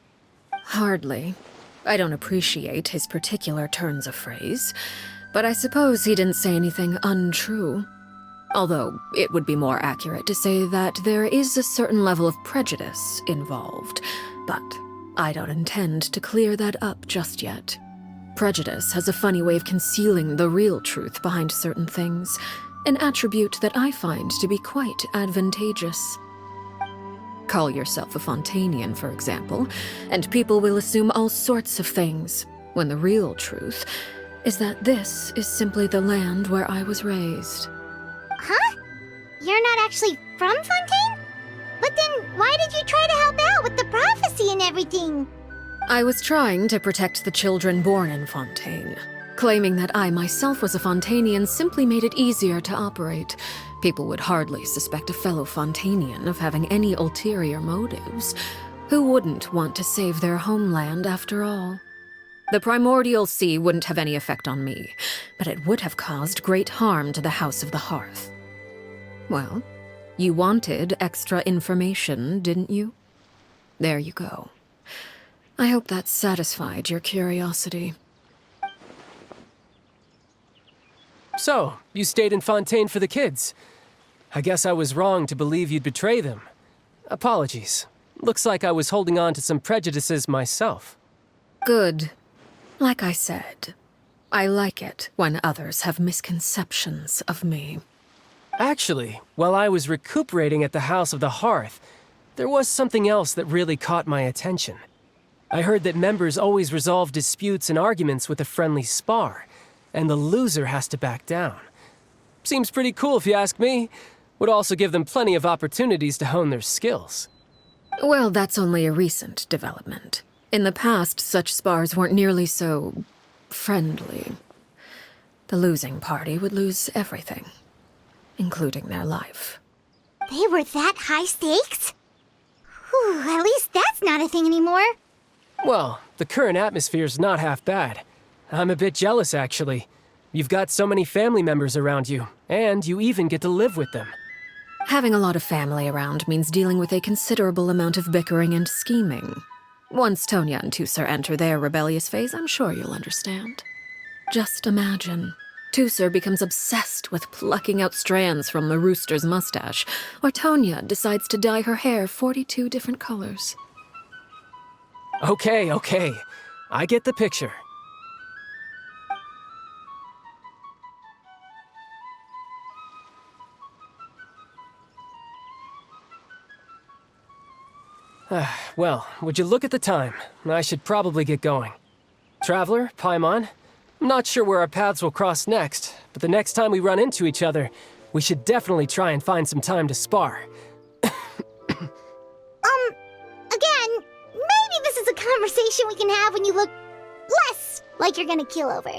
Hardly. I don't appreciate his particular turns of phrase, but I suppose he didn't say anything untrue. Although, it would be more accurate to say that there is a certain level of prejudice involved, but I don't intend to clear that up just yet. Prejudice has a funny way of concealing the real truth behind certain things, an attribute that I find to be quite advantageous. Call yourself a Fontainian, for example, and people will assume all sorts of things, when the real truth is that this is simply the land where I was raised. Huh? You're not actually from Fontaine? But then why did you try to help out with the prophecy and everything? I was trying to protect the children born in Fontaine. Claiming that I myself was a Fontainian simply made it easier to operate. People would hardly suspect a fellow Fontainian of having any ulterior motives. Who wouldn't want to save their homeland after all? The primordial sea wouldn't have any effect on me, but it would have caused great harm to the House of the Hearth. Well, you wanted extra information, didn't you? There you go. I hope that satisfied your curiosity. So, you stayed in Fontaine for the kids. I guess I was wrong to believe you'd betray them. Apologies. Looks like I was holding on to some prejudices myself. Good. Like I said, I like it when others have misconceptions of me. Actually, while I was recuperating at the House of the Hearth, there was something else that really caught my attention. I heard that members always resolve disputes and arguments with a friendly spar, and the loser has to back down. Seems pretty cool if you ask me. Would also give them plenty of opportunities to hone their skills. Well, that's only a recent development. In the past, such spars weren't nearly so friendly. The losing party would lose everything, including their life. They were that high stakes? Whew, at least that's not a thing anymore. Well, the current atmosphere's not half bad. I'm a bit jealous, actually. You've got so many family members around you, and you even get to live with them. Having a lot of family around means dealing with a considerable amount of bickering and scheming. Once Tonya and Tusser enter their rebellious phase, I'm sure you'll understand. Just imagine. Tusser becomes obsessed with plucking out strands from the rooster's mustache, or Tonya decides to dye her hair 42 different colors. Okay. I get the picture. Well, would you look at the time? I should probably get going. Traveler, Paimon, I'm not sure where our paths will cross next, but the next time we run into each other, we should definitely try and find some time to spar. Again, maybe this is a conversation we can have when you look less like you're gonna keel over.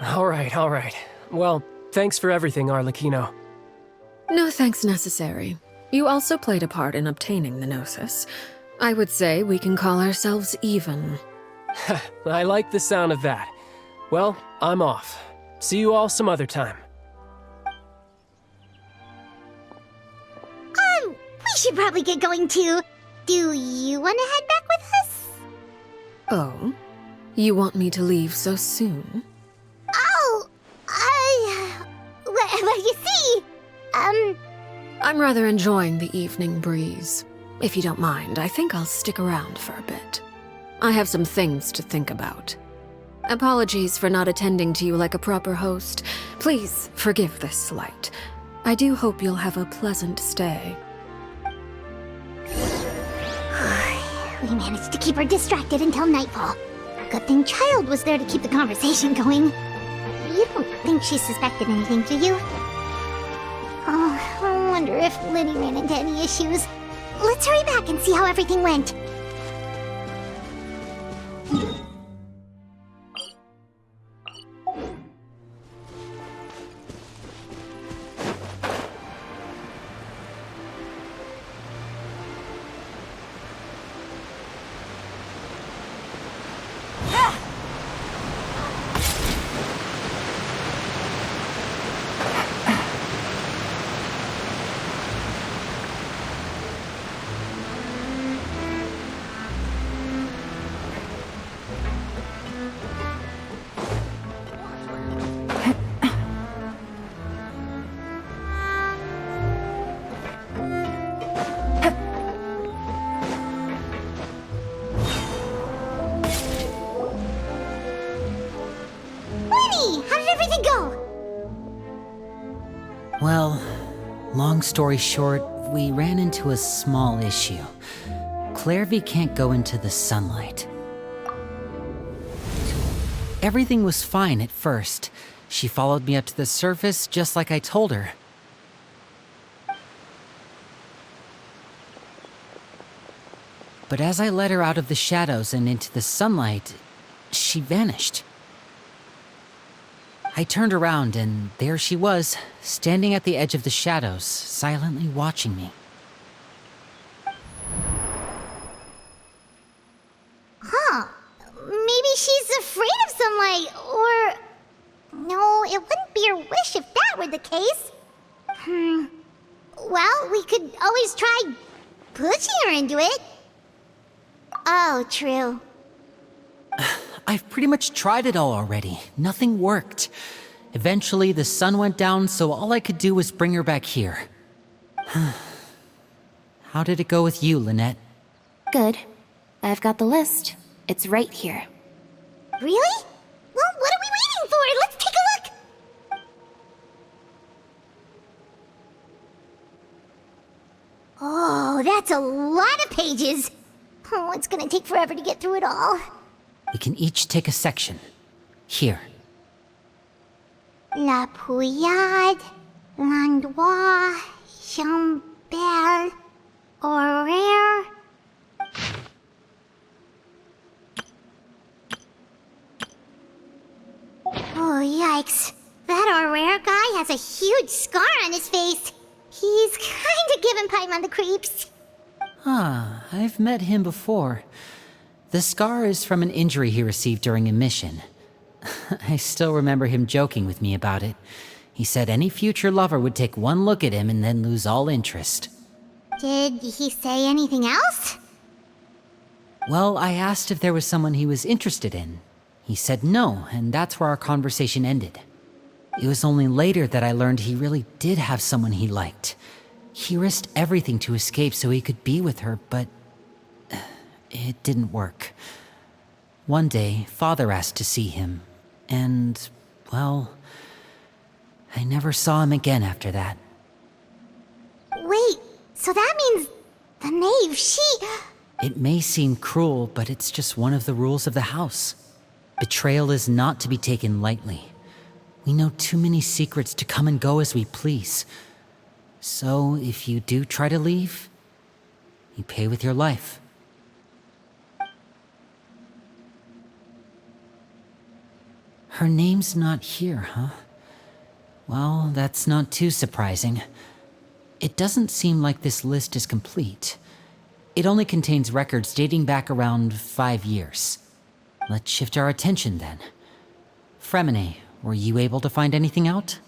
All right. Well, thanks for everything, Arlecchino. No thanks necessary. You also played a part in obtaining the Gnosis. I would say we can call ourselves even. I like the sound of that. Well, I'm off. See you all some other time. We should probably get going too. Do you want to head back with us? Oh? You want me to leave so soon? Oh, well, you see, I'm rather enjoying the evening breeze. If you don't mind, I think I'll stick around for a bit. I have some things to think about. Apologies for not attending to you like a proper host. Please forgive this slight. I do hope you'll have a pleasant stay. We managed to keep her distracted until nightfall. Good thing Child was there to keep the conversation going. You don't think she suspected anything, do you? Oh, I wonder if Liddy ran into any issues. Let's hurry back and see how everything went. Well, long story short, we ran into a small issue. Clairvy can't go into the sunlight. Everything was fine at first. She followed me up to the surface just like I told her. But as I led her out of the shadows and into the sunlight, she vanished. I turned around and there she was, standing at the edge of the shadows, silently watching me. Huh. Maybe she's afraid of sunlight, or... No, it wouldn't be her wish if that were the case. Well, we could always try pushing her into it. Oh, true. I've pretty much tried it all already. Nothing worked. Eventually, the sun went down, so all I could do was bring her back here. How did it go with you, Lynette? Good. I've got the list. It's right here. Really? Well, what are we waiting for? Let's take a look! Oh, that's a lot of pages. Oh, it's gonna take forever to get through it all. We can each take a section. Here. La Pouillade, L'Endroit, Chambel, Horaire. Oh, yikes. That Horaire guy has a huge scar on his face. He's kinda giving Paimon the creeps. Ah, I've met him before. The scar is from an injury he received during a mission. I still remember him joking with me about it. He said any future lover would take one look at him and then lose all interest. Did he say anything else? Well, I asked if there was someone he was interested in. He said no, and that's where our conversation ended. It was only later that I learned he really did have someone he liked. He risked everything to escape so he could be with her, but it didn't work. One day, Father asked to see him, and, well, I never saw him again after that. Wait, so that means the Knave, she... It may seem cruel, but it's just one of the rules of the house. Betrayal is not to be taken lightly. We know too many secrets to come and go as we please. So, if you do try to leave, you pay with your life. Her name's not here, huh? Well, that's not too surprising. It doesn't seem like this list is complete. It only contains records dating back around 5 years. Let's shift our attention then. Fremine, were you able to find anything out?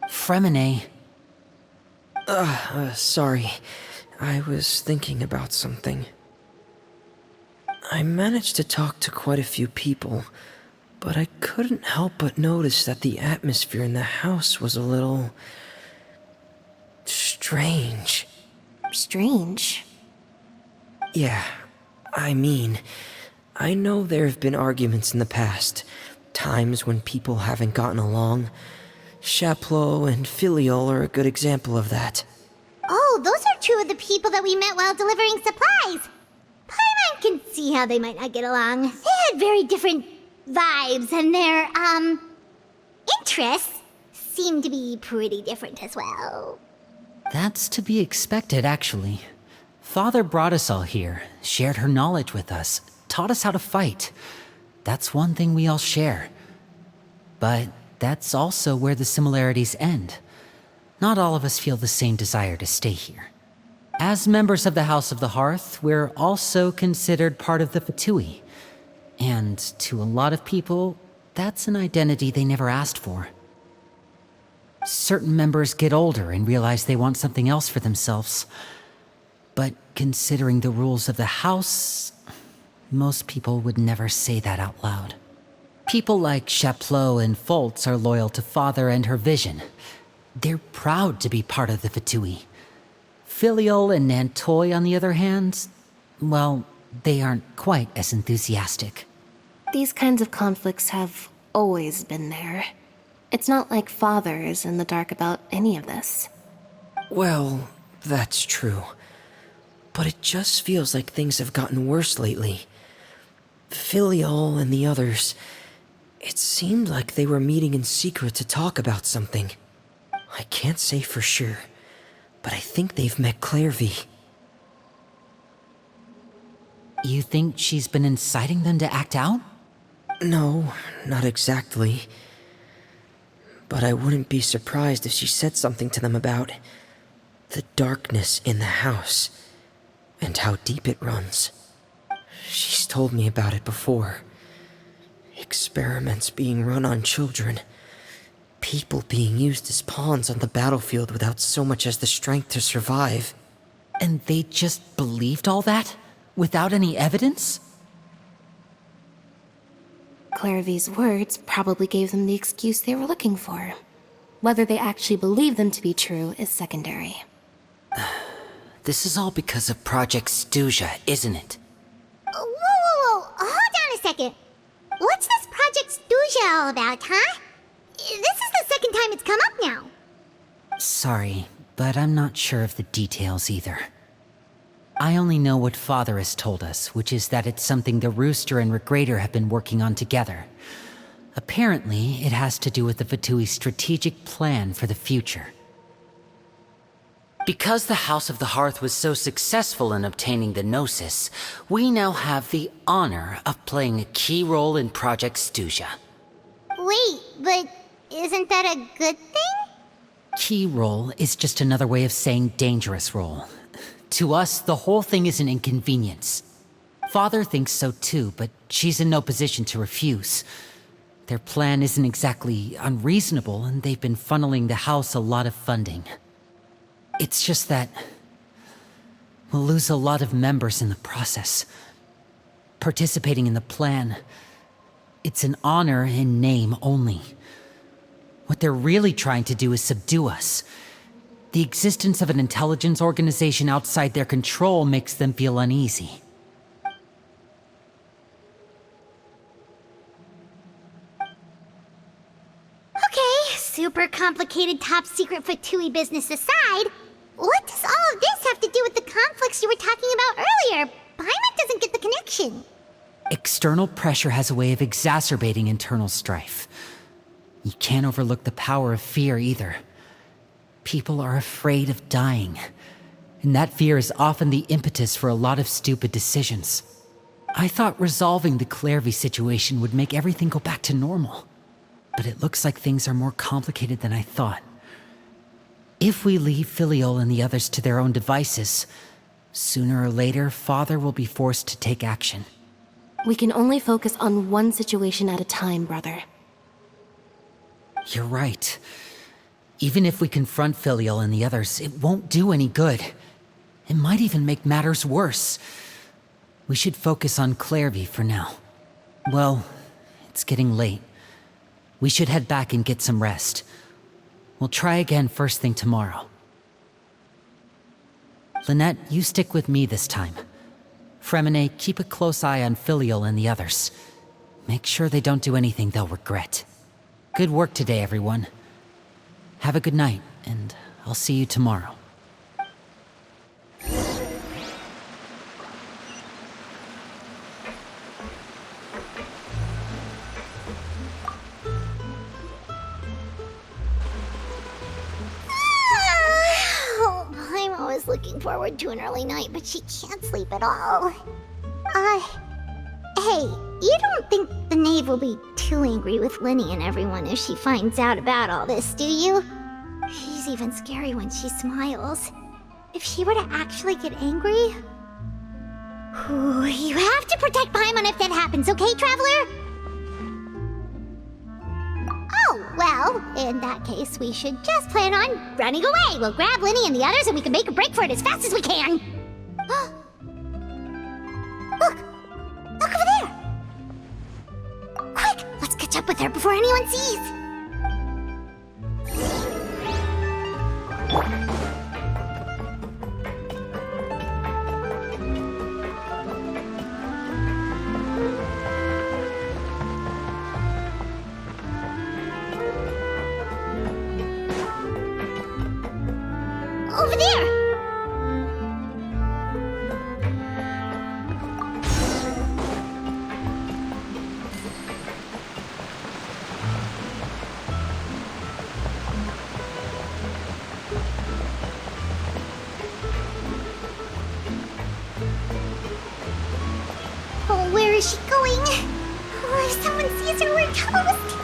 Fremine. Sorry. I was thinking about something. I managed to talk to quite a few people, but I couldn't help but notice that the atmosphere in the house was a little... strange. Strange? Yeah, I mean, I know there have been arguments in the past, times when people haven't gotten along. Chaplot and Filiol are a good example of that. Oh, Oh, those are two of the people that we met while delivering supplies. Paimon can see how they might not get along. They had very different vibes, and their, interests seem to be pretty different as well. That's to be expected, actually. Father brought us all here, shared her knowledge with us, taught us how to fight. That's one thing we all share. But that's also where the similarities end. Not all of us feel the same desire to stay here. As members of the House of the Hearth, we're also considered part of the Fatui. And to a lot of people, that's an identity they never asked for. Certain members get older and realize they want something else for themselves. But considering the rules of the House, most people would never say that out loud. People like Chaplot and Foltz are loyal to Father and her vision. They're proud to be part of the Fatui. Filial and Nantoy, on the other hand, well, they aren't quite as enthusiastic. These kinds of conflicts have always been there. It's not like Father is in the dark about any of this. Well, that's true. But it just feels like things have gotten worse lately. Filial and the others, it seemed like they were meeting in secret to talk about something. I can't say for sure, but I think they've met Clairvy. You think she's been inciting them to act out? No, not exactly. But I wouldn't be surprised if she said something to them about the darkness in the house and how deep it runs. She's told me about it before. Experiments being run on children. People being used as pawns on the battlefield without so much as the strength to survive. And they just believed all that? Without any evidence? Clairvy's words probably gave them the excuse they were looking for. Whether they actually believe them to be true is secondary. This is all because of Project Stuja, isn't it? Whoa. Hold on a second. What's this Project Stuja all about, huh? This is the second time it's come up now. Sorry, but I'm not sure of the details either. I only know what Father has told us, which is that it's something the Rooster and Regrader have been working on together. Apparently, it has to do with the Fatui's strategic plan for the future. Because the House of the Hearth was so successful in obtaining the Gnosis, we now have the honor of playing a key role in Project Stuja. Wait, but isn't that a good thing? Key role is just another way of saying dangerous role. To us, the whole thing is an inconvenience. Father thinks so too, but she's in no position to refuse. Their plan isn't exactly unreasonable, and they've been funneling the house a lot of funding. It's just that we'll lose a lot of members in the process. Participating in the plan, it's an honor in name only. What they're really trying to do is subdue us. The existence of an intelligence organization outside their control makes them feel uneasy. Okay, super complicated top secret Fatui business aside, what does all of this have to do with the conflicts you were talking about earlier? Paimon doesn't get the connection. External pressure has a way of exacerbating internal strife. You can't overlook the power of fear either. People are afraid of dying, and that fear is often the impetus for a lot of stupid decisions. I thought resolving the Clairvy situation would make everything go back to normal, but it looks like things are more complicated than I thought. If we leave Filial and the others to their own devices, sooner or later, Father will be forced to take action. We can only focus on one situation at a time, brother. You're right. Even if we confront Filial and the others, it won't do any good. It might even make matters worse. We should focus on Clairvy for now. Well, it's getting late. We should head back and get some rest. We'll try again first thing tomorrow. Lynette, you stick with me this time. Fremine, keep a close eye on Filial and the others. Make sure they don't do anything they'll regret. Good work today, everyone. Have a good night, and I'll see you tomorrow. always looking forward to an early night, but she can't sleep at all. Hey, you don't think the Knave will be too angry with Linny and everyone if she finds out about all this, do you? She's even scary when she smiles. If she were to actually get angry... Ooh, you have to protect Paimon if that happens, okay, Traveler? Oh, well, in that case, we should just plan on running away. We'll grab Linny and the others and we can make a break for it as fast as we can. Look! Look over there! Quick! Let's catch up with her before anyone sees! Over there! Oh, where is she going? Oh, if someone sees her, we're toast!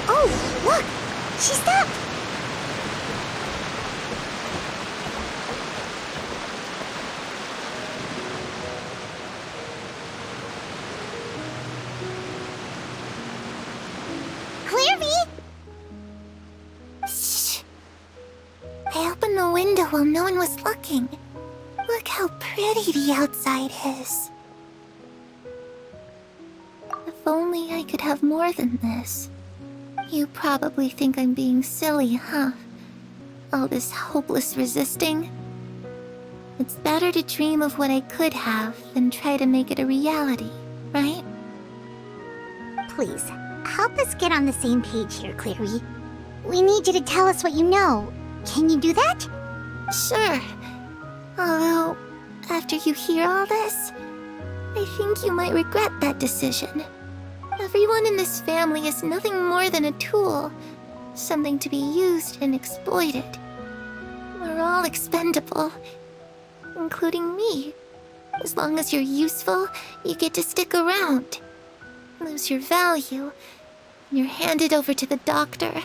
Oh, look! She stopped! Shh. I opened the window while no one was looking. Look how pretty the outside is. If only I could have more than this. You probably think I'm being silly, huh? All this hopeless resisting. It's better to dream of what I could have than try to make it a reality, right? Please, help us get on the same page here, Clary. We need you to tell us what you know. Can you do that? Sure. Although, after you hear all this, I think you might regret that decision. Everyone in this family is nothing more than a tool, something to be used and exploited. We're all expendable, including me. As long as you're useful, you get to stick around. Lose your value, and you're handed over to the doctor,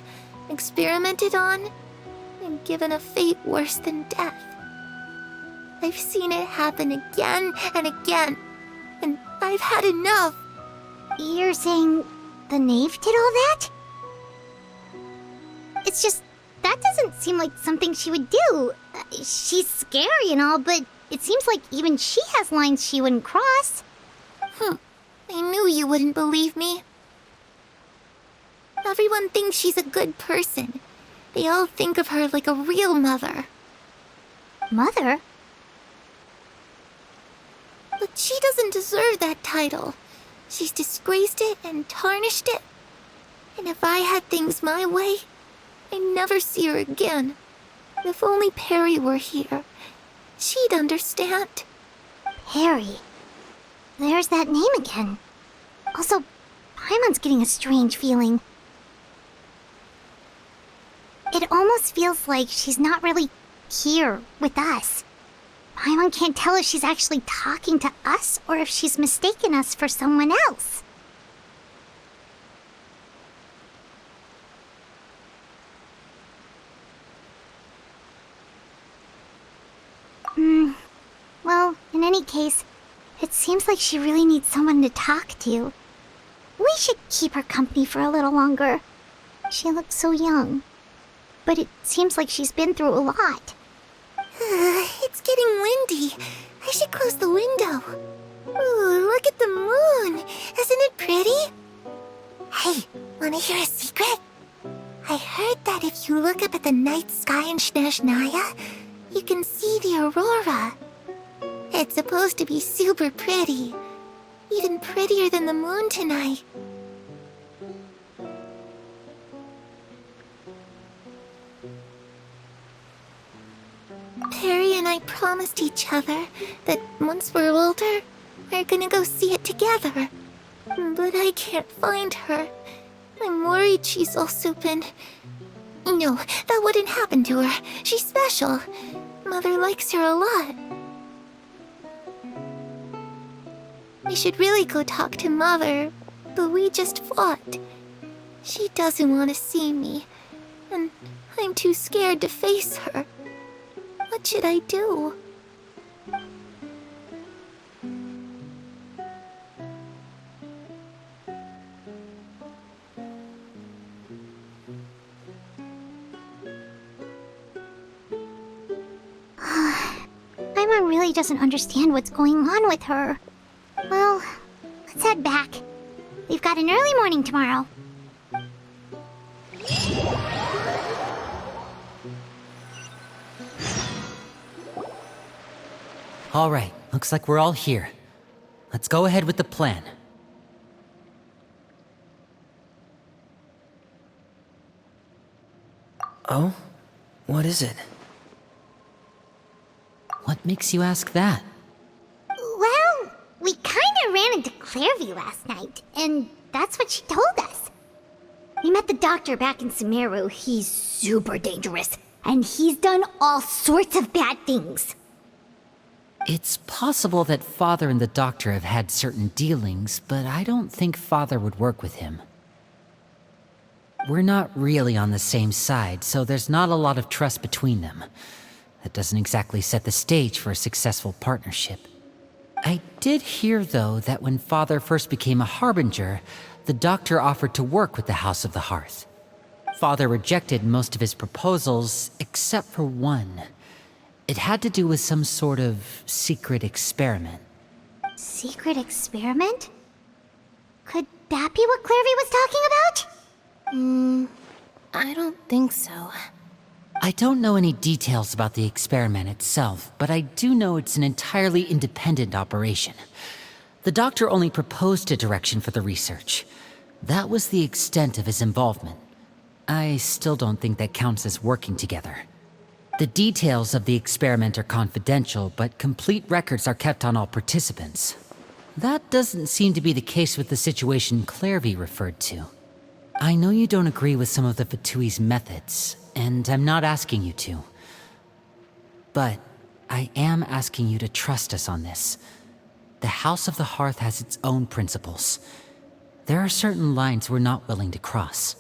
experimented on, and given a fate worse than death. I've seen it happen again and again, and I've had enough. You're saying the Knave did all that? It's just, that doesn't seem like something she would do. She's scary and all, but it seems like even she has lines she wouldn't cross. I knew you wouldn't believe me. Everyone thinks she's a good person. They all think of her like a real mother. Mother? But she doesn't deserve that title. She's disgraced it and tarnished it. And if I had things my way, I'd never see her again. If only Perry were here, she'd understand. Perry? There's that name again. Also, Paimon's getting a strange feeling. It almost feels like she's not really here with us. Paimon can't tell if she's actually talking to us or if she's mistaken us for someone else. Well, in any case, it seems like she really needs someone to talk to. We should keep her company for a little longer. She looks so young. But it seems like she's been through a lot. It's getting windy. I should close the window. Ooh, look at the moon. Isn't it pretty? Hey, wanna hear a secret? I heard that if you look up at the night sky in Snezhnaya, you can see the aurora. It's supposed to be super pretty. Even prettier than the moon tonight. Perry and I promised each other that once we're older, we're gonna go see it together. But I can't find her. I'm worried she's also been... No, that wouldn't happen to her. She's special. Mother likes her a lot. We should really go talk to Mother, but we just fought. She doesn't want to see me, and I'm too scared to face her. What should I do? Paimon really doesn't understand what's going on with her. Well, let's head back. We've got an early morning tomorrow. All right, looks like we're all here. Let's go ahead with the plan. Oh? What is it? What makes you ask that? Well, we kinda ran into Clairvy last night, and that's what she told us. We met the doctor back in Sumeru. He's super dangerous, and he's done all sorts of bad things. It's possible that Father and the Doctor have had certain dealings, but I don't think Father would work with him. We're not really on the same side, so there's not a lot of trust between them. That doesn't exactly set the stage for a successful partnership. I did hear, though, that when Father first became a Harbinger, the Doctor offered to work with the House of the Hearth. Father rejected most of his proposals, except for one. It had to do with some sort of secret experiment. Secret experiment? Could that be what Clairvy was talking about? I don't think so. I don't know any details about the experiment itself, but I do know it's an entirely independent operation. The Doctor only proposed a direction for the research. That was the extent of his involvement. I still don't think that counts as working together. The details of the experiment are confidential, but complete records are kept on all participants. That doesn't seem to be the case with the situation Clairvy referred to. I know you don't agree with some of the Fatui's methods, and I'm not asking you to. But I am asking you to trust us on this. The House of the Hearth has its own principles. There are certain lines we're not willing to cross.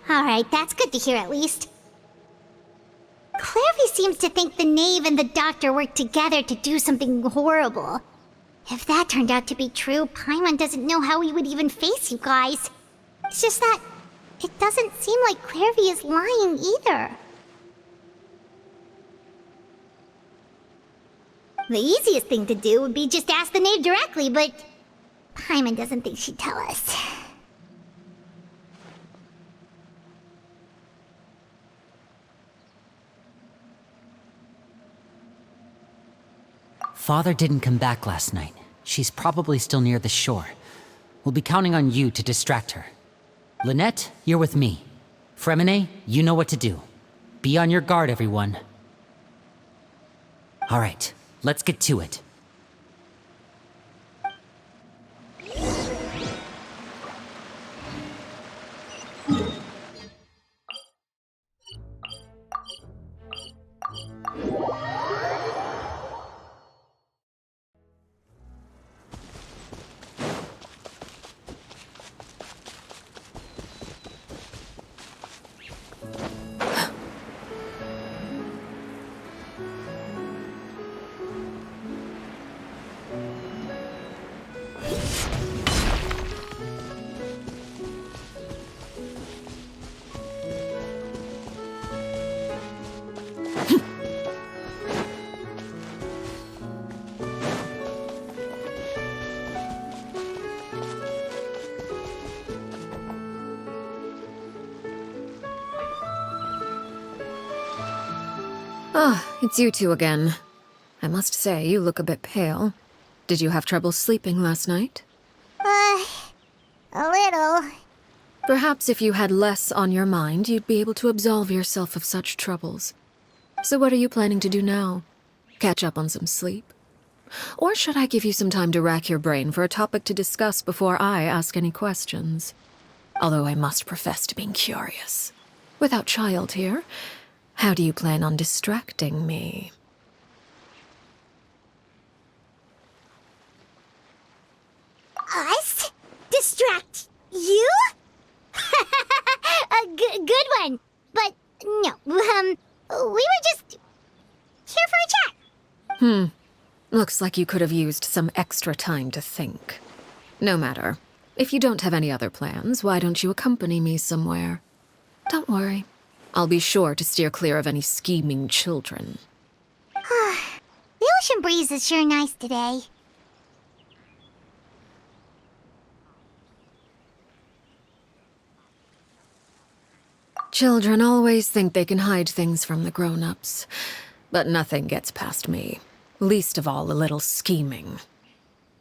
Alright, that's good to hear at least. Clairvy seems to think the Knave and the Doctor worked together to do something horrible. If that turned out to be true, Paimon doesn't know how he would even face you guys. It's just that it doesn't seem like Clairvy is lying either. The easiest thing to do would be just ask the Knave directly, but Paimon doesn't think she'd tell us. Father didn't come back last night. She's probably still near the shore. We'll be counting on you to distract her. Lynette, you're with me. Fremine, you know what to do. Be on your guard, everyone. All right, let's get to it. Ah, it's you two again. I must say, you look a bit pale. Did you have trouble sleeping last night? A little. Perhaps if you had less on your mind, you'd be able to absolve yourself of such troubles. So what are you planning to do now? Catch up on some sleep? Or should I give you some time to rack your brain for a topic to discuss before I ask any questions? Although I must profess to being curious. Without child here, how do you plan on distracting me? Us? Distract you? A good one. But no, we were just here for a chat. Looks like you could have used some extra time to think. No matter. If you don't have any other plans, why don't you accompany me somewhere? Don't worry. I'll be sure to steer clear of any scheming children. The ocean breeze is sure nice today. Children always think they can hide things from the grown-ups, but nothing gets past me. Least of all a little scheming.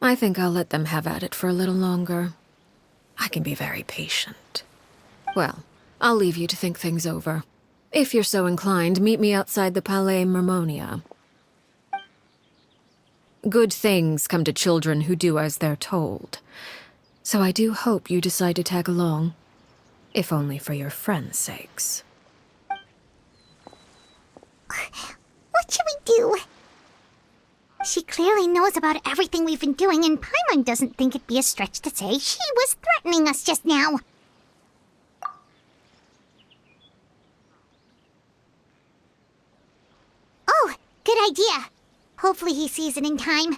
I think I'll let them have at it for a little longer. I can be very patient. Well, I'll leave you to think things over. If you're so inclined, meet me outside the Palais Mermonia. Good things come to children who do as they're told. So I do hope you decide to tag along. If only for your friends' sakes. What should we do? She clearly knows about everything we've been doing, and Paimon doesn't think it'd be a stretch to say she was threatening us just now. Oh, good idea. Hopefully he sees it in time.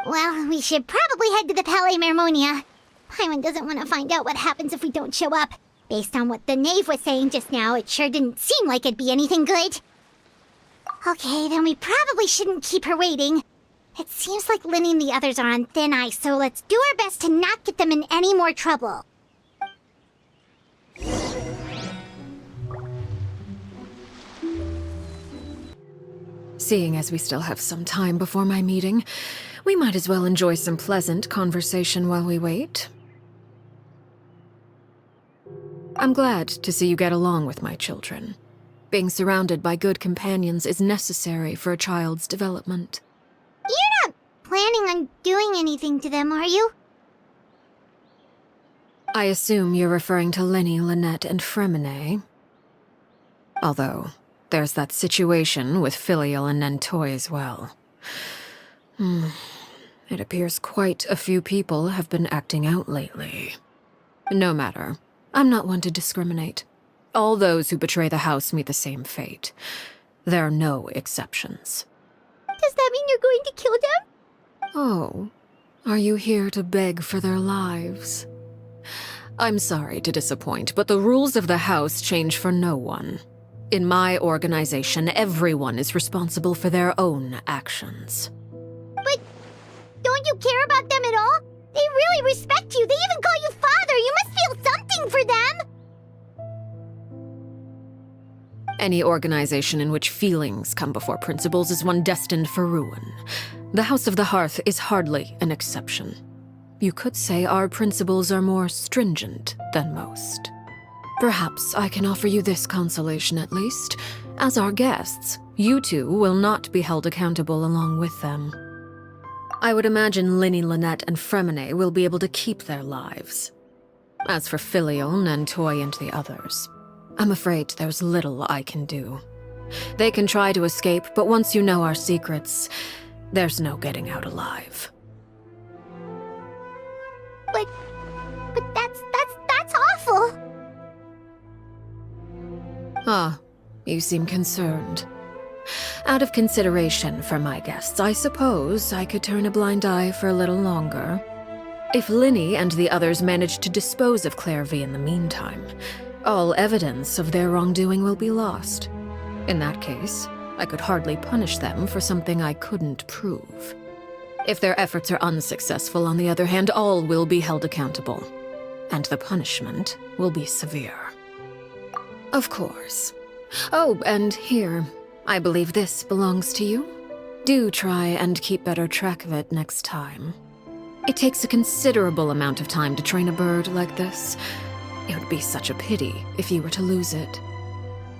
Well, we should probably head to the Palais Mermonia. Paimon doesn't want to find out what happens if we don't show up. Based on what the Knave was saying just now, it sure didn't seem like it'd be anything good. Okay, then we probably shouldn't keep her waiting. It seems like Linny and the others are on thin ice, so let's do our best to not get them in any more trouble. Seeing as we still have some time before my meeting, we might as well enjoy some pleasant conversation while we wait. I'm glad to see you get along with my children. Being surrounded by good companions is necessary for a child's development. You're not planning on doing anything to them, are you? I assume you're referring to Lenny, Lynette, and Fremine. Although, there's that situation with Filial and Nentoy as well. It appears quite a few people have been acting out lately. No matter. I'm not one to discriminate. All those who betray the house meet the same fate. There are no exceptions. Does that mean you're going to kill them? Oh, are you here to beg for their lives? I'm sorry to disappoint, but the rules of the house change for no one. In my organization, everyone is responsible for their own actions. But don't you care about them at all? They really respect you. They even call you father. You must feel something for them. Any organization in which feelings come before principles is one destined for ruin. The House of the Hearth is hardly an exception. You could say our principles are more stringent than most. Perhaps I can offer you this consolation at least. As our guests, you two will not be held accountable along with them. I would imagine Linny, Lynette, and Fremine will be able to keep their lives. As for Filial, Nentoy, and the others, I'm afraid there's little I can do. They can try to escape, but once you know our secrets, there's no getting out alive. But that's awful. Ah, you seem concerned. Out of consideration for my guests, I suppose I could turn a blind eye for a little longer. If Linny and the others manage to dispose of Clairvy in the meantime, all evidence of their wrongdoing will be lost. In that case, I could hardly punish them for something I couldn't prove. If their efforts are unsuccessful, on the other hand, all will be held accountable, and the punishment will be severe. Of course. Oh, and here, I believe this belongs to you. Do try and keep better track of it next time. It takes a considerable amount of time to train a bird like this. It would be such a pity if you were to lose it.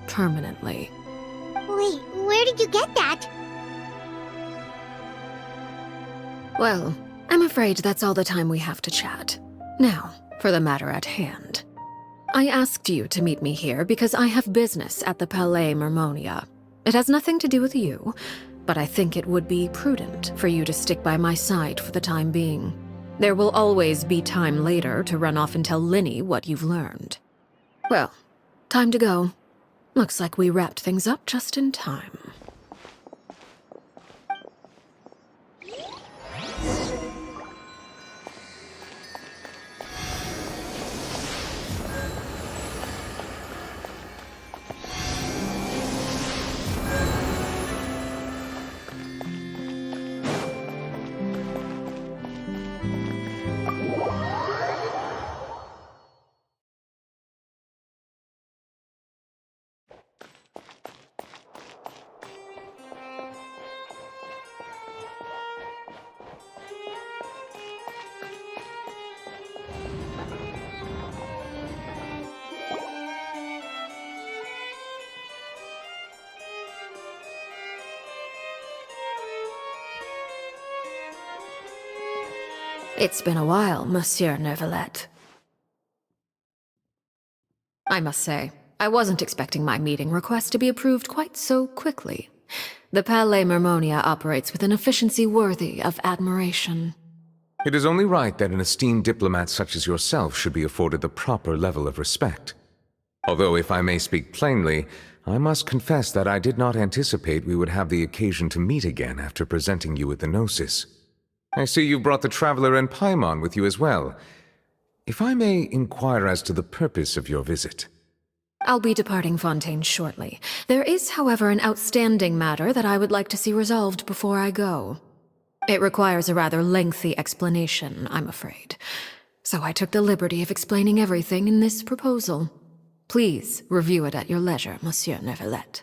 Permanently. Wait, where did you get that? Well, I'm afraid that's all the time we have to chat. Now, for the matter at hand. I asked you to meet me here because I have business at the Palais Mermonia. It has nothing to do with you, but I think it would be prudent for you to stick by my side for the time being. There will always be time later to run off and tell Linny what you've learned. Well, time to go. Looks like we wrapped things up just in time. It's been a while, Monsieur Neuvillette. I must say, I wasn't expecting my meeting request to be approved quite so quickly. The Palais Mermonia operates with an efficiency worthy of admiration. It is only right that an esteemed diplomat such as yourself should be afforded the proper level of respect. Although, if I may speak plainly, I must confess that I did not anticipate we would have the occasion to meet again after presenting you with the Gnosis. I see you've brought the Traveler and Paimon with you as well. If I may inquire as to the purpose of your visit. I'll be departing Fontaine shortly. There is, however, an outstanding matter that I would like to see resolved before I go. It requires a rather lengthy explanation, I'm afraid. So I took the liberty of explaining everything in this proposal. Please review it at your leisure, Monsieur Neuvillette.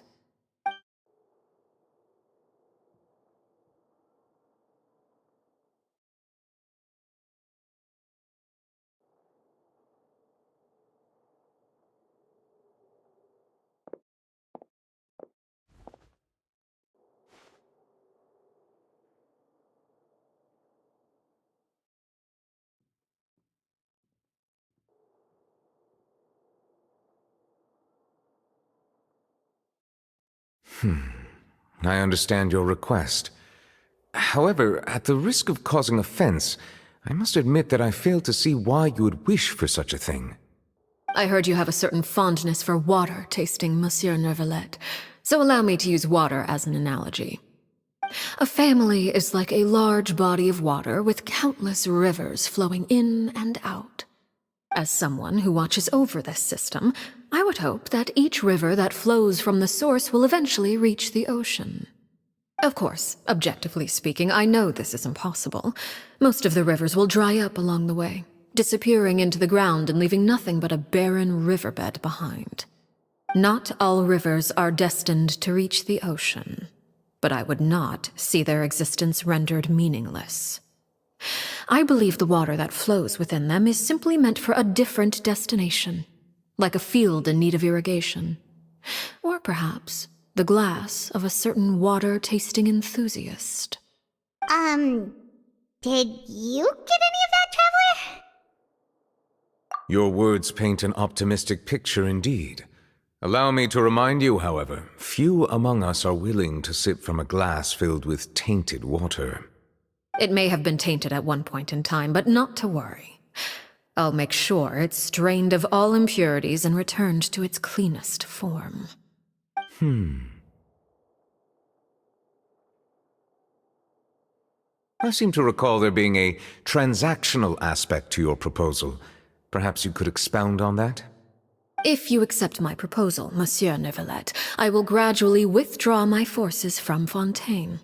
I understand your request. However, at the risk of causing offense, I must admit that I fail to see why you would wish for such a thing. I heard you have a certain fondness for water tasting, Monsieur Neuvillette, so allow me to use water as an analogy. A family is like a large body of water with countless rivers flowing in and out. As someone who watches over this system, I would hope that each river that flows from the source will eventually reach the ocean. Of course, objectively speaking, I know this is impossible. Most of the rivers will dry up along the way, disappearing into the ground and leaving nothing but a barren riverbed behind. Not all rivers are destined to reach the ocean, but I would not see their existence rendered meaningless. I believe the water that flows within them is simply meant for a different destination, like a field in need of irrigation. Or perhaps the glass of a certain water-tasting enthusiast. Did you get any of that, Traveler? Your words paint an optimistic picture indeed. Allow me to remind you, however, few among us are willing to sip from a glass filled with tainted water. It may have been tainted at one point in time, but not to worry. I'll make sure it's drained of all impurities and returned to its cleanest form. I seem to recall there being a transactional aspect to your proposal. Perhaps you could expound on that? If you accept my proposal, Monsieur Neuvillette, I will gradually withdraw my forces from Fontaine.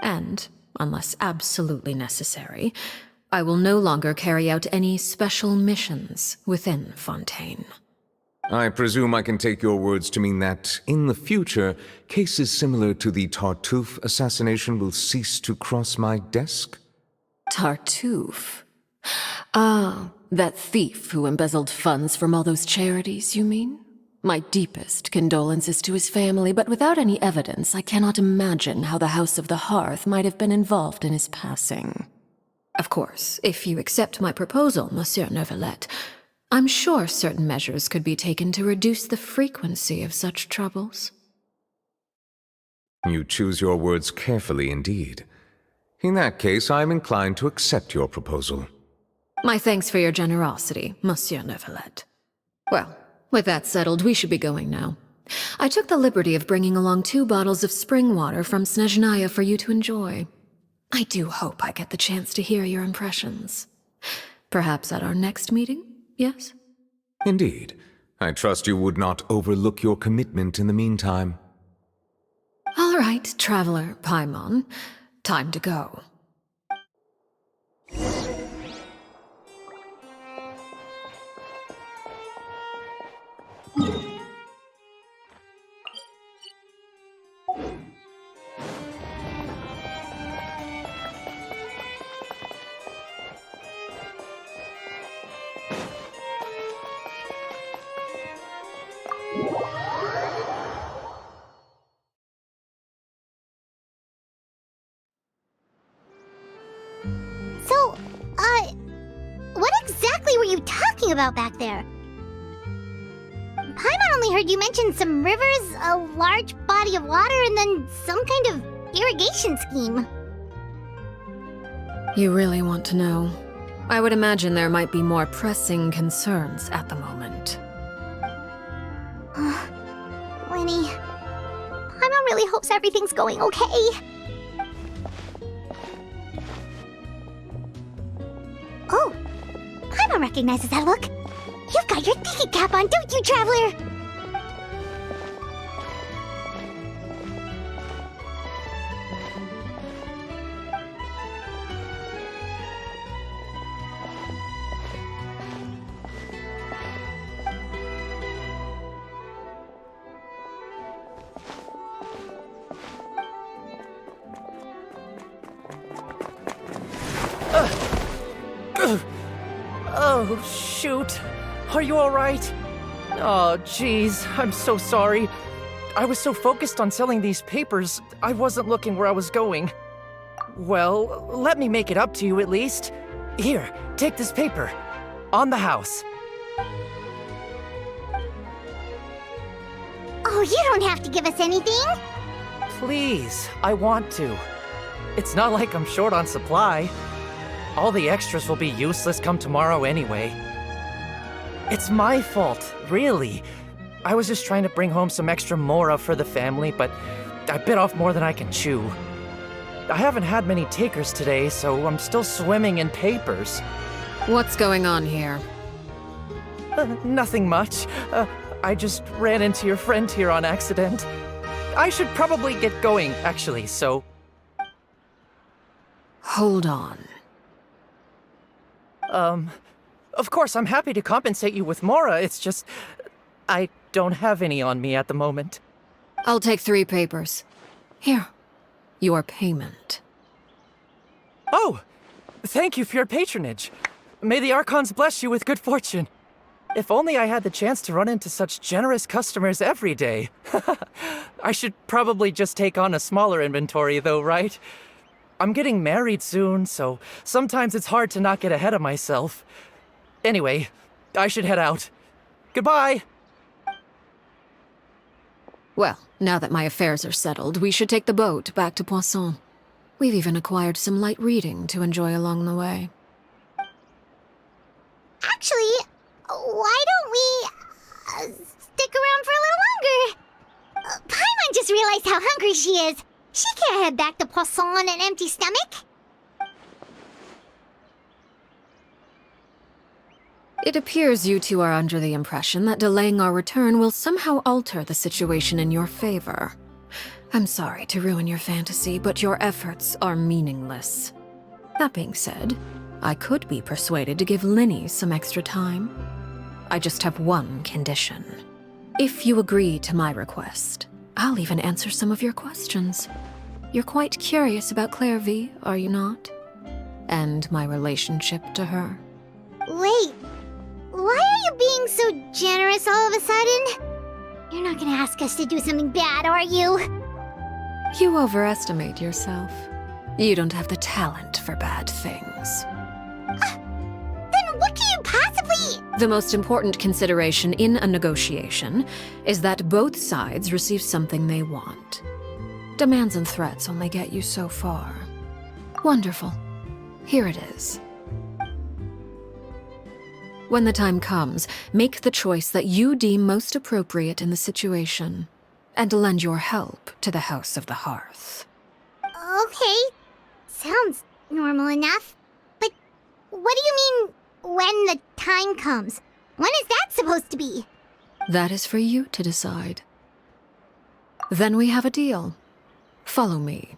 And, unless absolutely necessary, I will no longer carry out any special missions within Fontaine. I presume I can take your words to mean that, in the future, cases similar to the Tartuffe assassination will cease to cross my desk? Tartuffe? Ah, that thief who embezzled funds from all those charities, you mean? My deepest condolences to his family, but without any evidence, I cannot imagine how the House of the Hearth might have been involved in his passing. Of course, if you accept my proposal, Monsieur Neuvillette, I'm sure certain measures could be taken to reduce the frequency of such troubles. You choose your words carefully indeed. In that case, I am inclined to accept your proposal. My thanks for your generosity, Monsieur Neuvillette. Well, with that settled, we should be going now. I took the liberty of bringing along 2 bottles of spring water from Snezhnaya for you to enjoy. I do hope I get the chance to hear your impressions. Perhaps at our next meeting, yes? Indeed. I trust you would not overlook your commitment in the meantime. All right, Traveler Paimon. Time to go. So, what exactly were you talking about back there? Paimon only heard you mention some rivers, a large body of water, and then some kind of irrigation scheme. You really want to know? I would imagine there might be more pressing concerns at the moment. Winnie, Paimon really hopes everything's going okay. Oh, Paimon recognizes that look. You've got your thinking cap on, don't you, Traveler? Oh, shoot. Are you alright? Oh, jeez, I'm so sorry. I was so focused on selling these papers, I wasn't looking where I was going. Well, let me make it up to you at least. Here, take this paper. On the house. Oh, you don't have to give us anything. Please, I want to. It's not like I'm short on supply. All the extras will be useless come tomorrow anyway. It's my fault, really. I was just trying to bring home some extra mora for the family, but I bit off more than I can chew. I haven't had many takers today, so I'm still swimming in papers. What's going on here? Nothing much. I just ran into your friend here on accident. I should probably get going, actually, so... Hold on. Of course, I'm happy to compensate you with mora, it's just... I don't have any on me at the moment. I'll take 3 papers. Here. Your payment. Oh! Thank you for your patronage. May the Archons bless you with good fortune. If only I had the chance to run into such generous customers every day. I should probably just take on a smaller inventory though, right? I'm getting married soon, so sometimes it's hard to not get ahead of myself. Anyway, I should head out. Goodbye! Well, now that my affairs are settled, we should take the boat back to Poisson. We've even acquired some light reading to enjoy along the way. Actually, why don't we stick around for a little longer? Paimon just realized how hungry she is. She can't head back to Poisson on an empty stomach. It appears you two are under the impression that delaying our return will somehow alter the situation in your favor. I'm sorry to ruin your fantasy, but your efforts are meaningless. That being said, I could be persuaded to give Lyney some extra time. I just have one condition. If you agree to my request, I'll even answer some of your questions. You're quite curious about Clairvy, are you not? And my relationship to her. Wait, why are you being so generous all of a sudden? You're not gonna ask us to do something bad, are you? You overestimate yourself. You don't have the talent for bad things. Then what can you possibly... The most important consideration in a negotiation is that both sides receive something they want. Demands and threats only get you so far. Wonderful. Here it is. When the time comes, make the choice that you deem most appropriate in the situation, and lend your help to the House of the Hearth. Okay. Sounds normal enough. But what do you mean, when the time comes? When is that supposed to be? That is for you to decide. Then we have a deal. Follow me.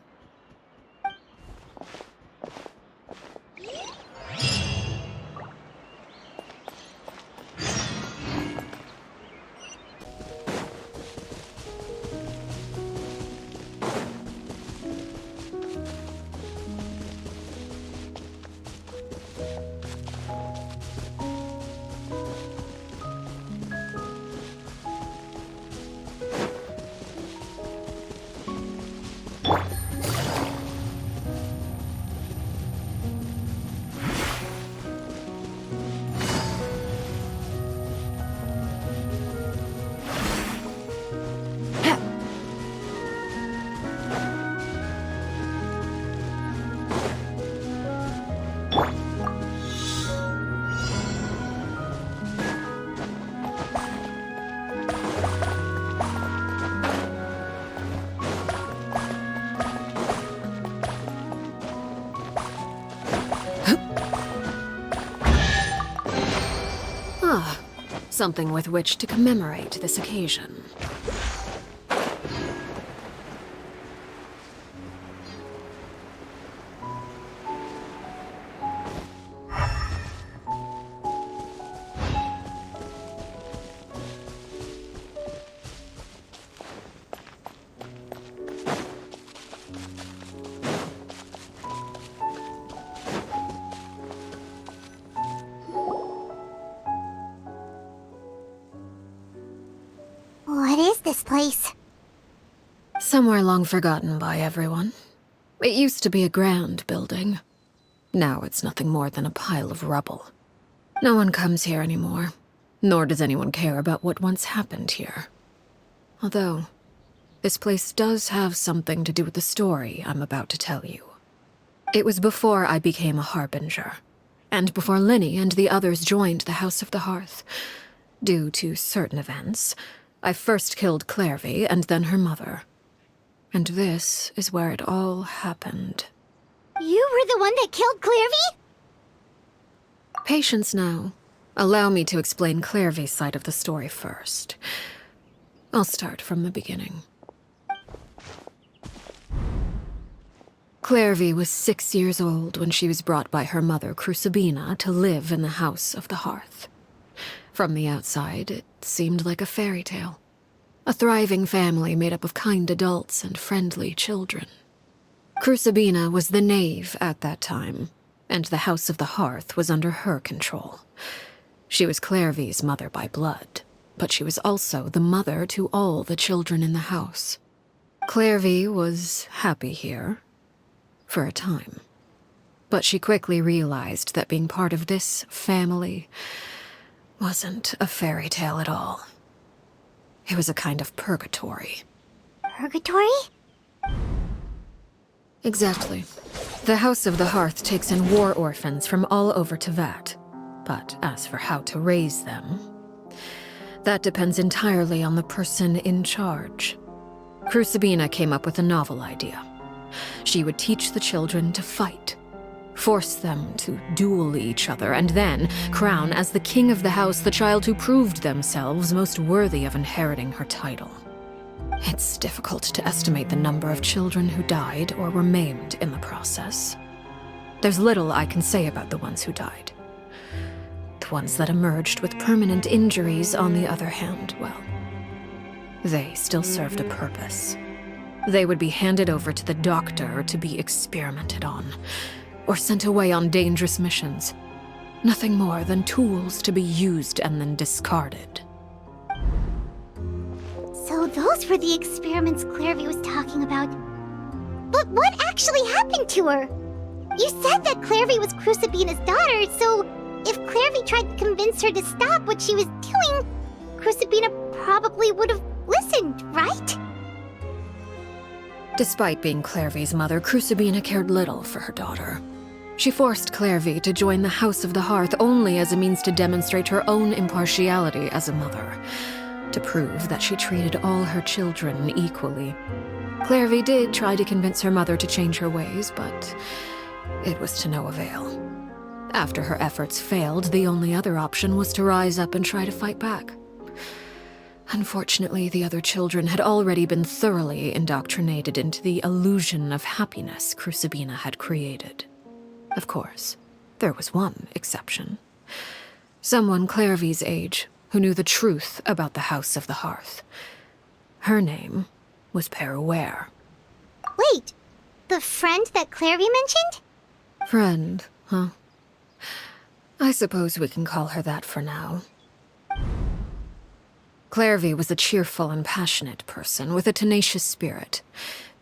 Something with which to commemorate this occasion. What is this place? Somewhere long forgotten by everyone. It used to be a grand building. Now it's nothing more than a pile of rubble. No one comes here anymore, nor does anyone care about what once happened here. Although, this place does have something to do with the story I'm about to tell you. It was before I became a Harbinger, and before Linny and the others joined the House of the Hearth. Due to certain events, I first killed Clairvy and then her mother. And this is where it all happened. You were the one that killed Clairvy? Patience now. Allow me to explain Clairvy's side of the story first. I'll start from the beginning. Clairvy was 6 years old when she was brought by her mother, Crucibina, to live in the House of the Hearth. From the outside, it seemed like a fairy tale. A thriving family made up of kind adults and friendly children. Crucibina was the Knave at that time, and the House of the Hearth was under her control. She was Clairvy's mother by blood, but she was also the mother to all the children in the house. Clairvy was happy here, for a time. But she quickly realized that being part of this family wasn't a fairy tale at all. It was a kind of purgatory. Purgatory? Exactly. The House of the Hearth takes in war orphans from all over Tevat. But as for how to raise them, that depends entirely on the person in charge. Crucibina came up with a novel idea. She would teach the children to fight, force them to duel each other, and then crown as the king of the house the child who proved themselves most worthy of inheriting her title. It's difficult to estimate the number of children who died or were maimed in the process. There's little I can say about the ones who died. The ones that emerged with permanent injuries, on the other hand, well, they still served a purpose. They would be handed over to the doctor to be experimented on, or sent away on dangerous missions. Nothing more than tools to be used and then discarded. So those were the experiments Clairvy was talking about. But what actually happened to her? You said that Clairvy was Crucibina's daughter, so if Clairvy tried to convince her to stop what she was doing, Crucibina probably would have listened, right? Despite being Clairvy's mother, Crucibina cared little for her daughter. She forced Clairvy to join the House of the Hearth only as a means to demonstrate her own impartiality as a mother, to prove that she treated all her children equally. Clairvy did try to convince her mother to change her ways, but it was to no avail. After her efforts failed, the only other option was to rise up and try to fight back. Unfortunately, the other children had already been thoroughly indoctrinated into the illusion of happiness Crucibina had created. Of course, there was one exception. Someone Clairvy's age who knew the truth about the House of the Hearth. Her name was Peruere. Wait, the friend that Clairvy mentioned? Friend, huh? I suppose we can call her that for now. Clairvy was a cheerful and passionate person with a tenacious spirit.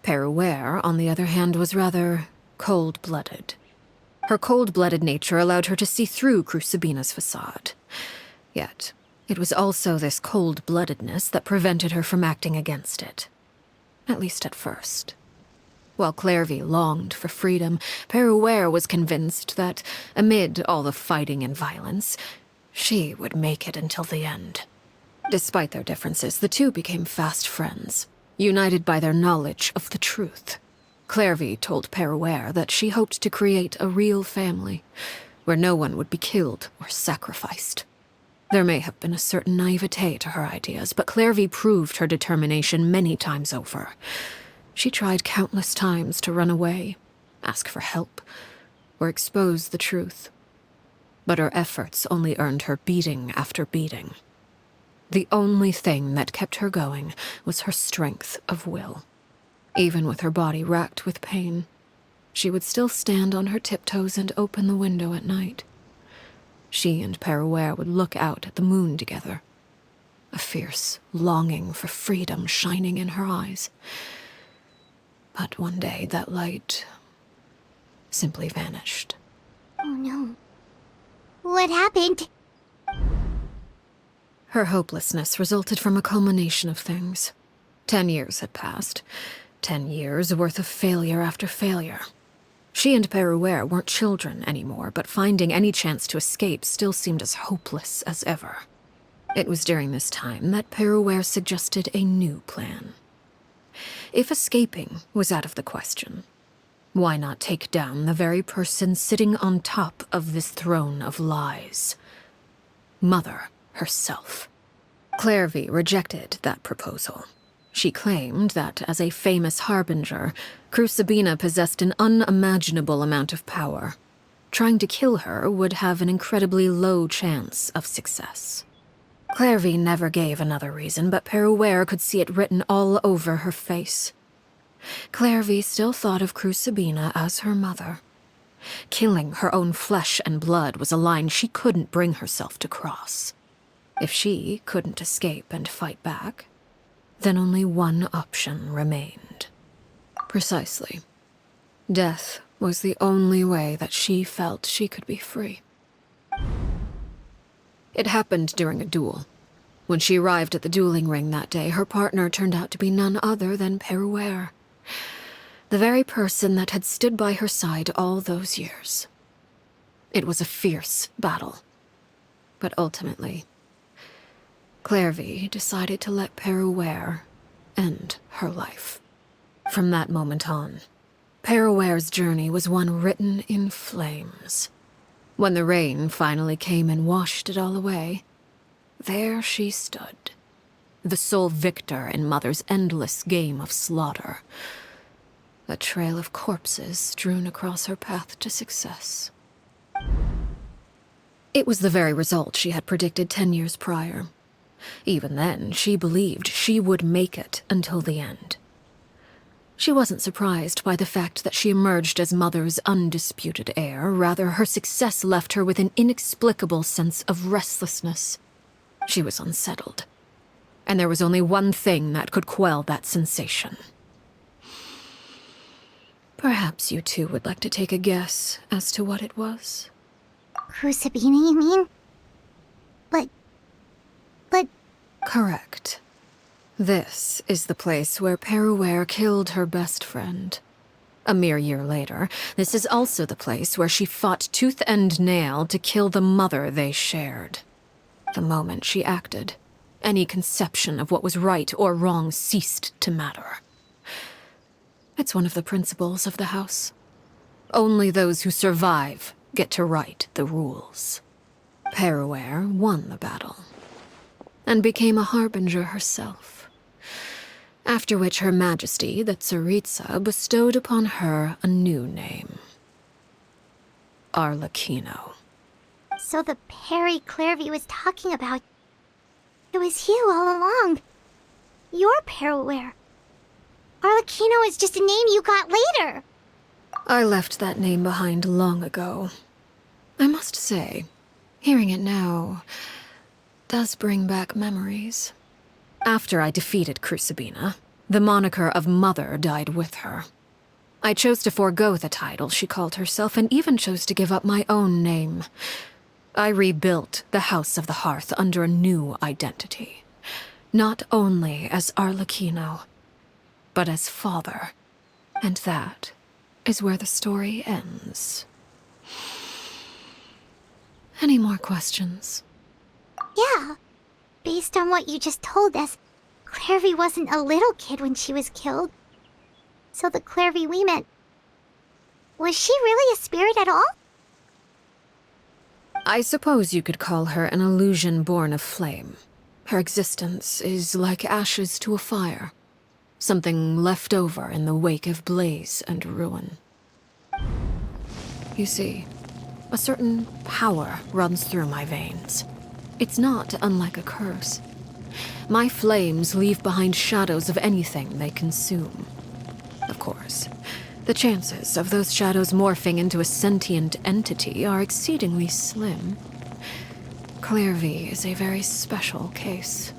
Peruere, on the other hand, was rather cold-blooded. Her cold-blooded nature allowed her to see through Crucibina's facade. Yet, it was also this cold-bloodedness that prevented her from acting against it. At least at first. While Clairvy longed for freedom, Peruere was convinced that, amid all the fighting and violence, she would make it until the end. Despite their differences, the two became fast friends, united by their knowledge of the truth. Clairvy told Peruere that she hoped to create a real family, where no one would be killed or sacrificed. There may have been a certain naivete to her ideas, but Clairvy proved her determination many times over. She tried countless times to run away, ask for help, or expose the truth. But her efforts only earned her beating after beating. The only thing that kept her going was her strength of will. Even with her body racked with pain, she would still stand on her tiptoes and open the window at night. She and Peruere would look out at the moon together, a fierce longing for freedom shining in her eyes. But one day that light simply vanished. Oh no. What happened? Her hopelessness resulted from a culmination of things. 10 years had passed. 10 years worth of failure after failure. She and Peruere weren't children anymore, but finding any chance to escape still seemed as hopeless as ever. It was during this time that Peruere suggested a new plan. If escaping was out of the question, why not take down the very person sitting on top of this throne of lies? Mother herself. Clairvy rejected that proposal. She claimed that, as a famous harbinger, Crucibina possessed an unimaginable amount of power. Trying to kill her would have an incredibly low chance of success. Clairvy never gave another reason, but Peruere could see it written all over her face. Clairvy still thought of Crucibina as her mother. Killing her own flesh and blood was a line she couldn't bring herself to cross. If she couldn't escape and fight back, then only one option remained. Precisely. Death was the only way that she felt she could be free. It happened during a duel. When she arrived at the dueling ring that day, her partner turned out to be none other than Peruere, the very person that had stood by her side all those years. It was a fierce battle, but ultimately, Clairvy decided to let Peruere end her life. From that moment on, Peruere's journey was one written in flames. When the rain finally came and washed it all away, there she stood, the sole victor in Mother's endless game of slaughter, a trail of corpses strewn across her path to success. It was the very result she had predicted 10 years prior. Even then, she believed she would make it until the end. She wasn't surprised by the fact that she emerged as Mother's undisputed heir. Rather, her success left her with an inexplicable sense of restlessness. She was unsettled. and there was only one thing that could quell that sensation. Perhaps you two would like to take a guess as to what it was? Crucibina, you mean? But... Correct. This is the place where Peruere killed her best friend. A mere year later, this is also the place where she fought tooth and nail to kill the mother they shared. The moment she acted, any conception of what was right or wrong ceased to matter. It's one of the principles of the house. Only those who survive get to write the rules. Peruere won the battle, and became a harbinger herself. After which Her Majesty, the Tsaritsa, bestowed upon her a new name. Arlecchino. So the Perry Clairvy was talking about... It was you all along. You're Peruere. Arlecchino is just a name you got later. I left that name behind long ago. I must say, hearing it now does bring back memories. After I defeated Crucibina, the moniker of Mother died with her. I chose to forego the title she called herself, and even chose to give up my own name. I rebuilt the House of the Hearth under a new identity. Not only as Arlecchino, but as father. And that is where the story ends. Any more questions? Yeah. Based on what you just told us, Clairvy wasn't a little kid when she was killed. So the Clairvy we met... Was she really a spirit at all? I suppose you could call her an illusion born of flame. Her existence is like ashes to a fire. Something left over in the wake of blaze and ruin. You see, a certain power runs through my veins. It's not unlike a curse. My flames leave behind shadows of anything they consume. Of course, the chances of those shadows morphing into a sentient entity are exceedingly slim. Clairvy is a very special case.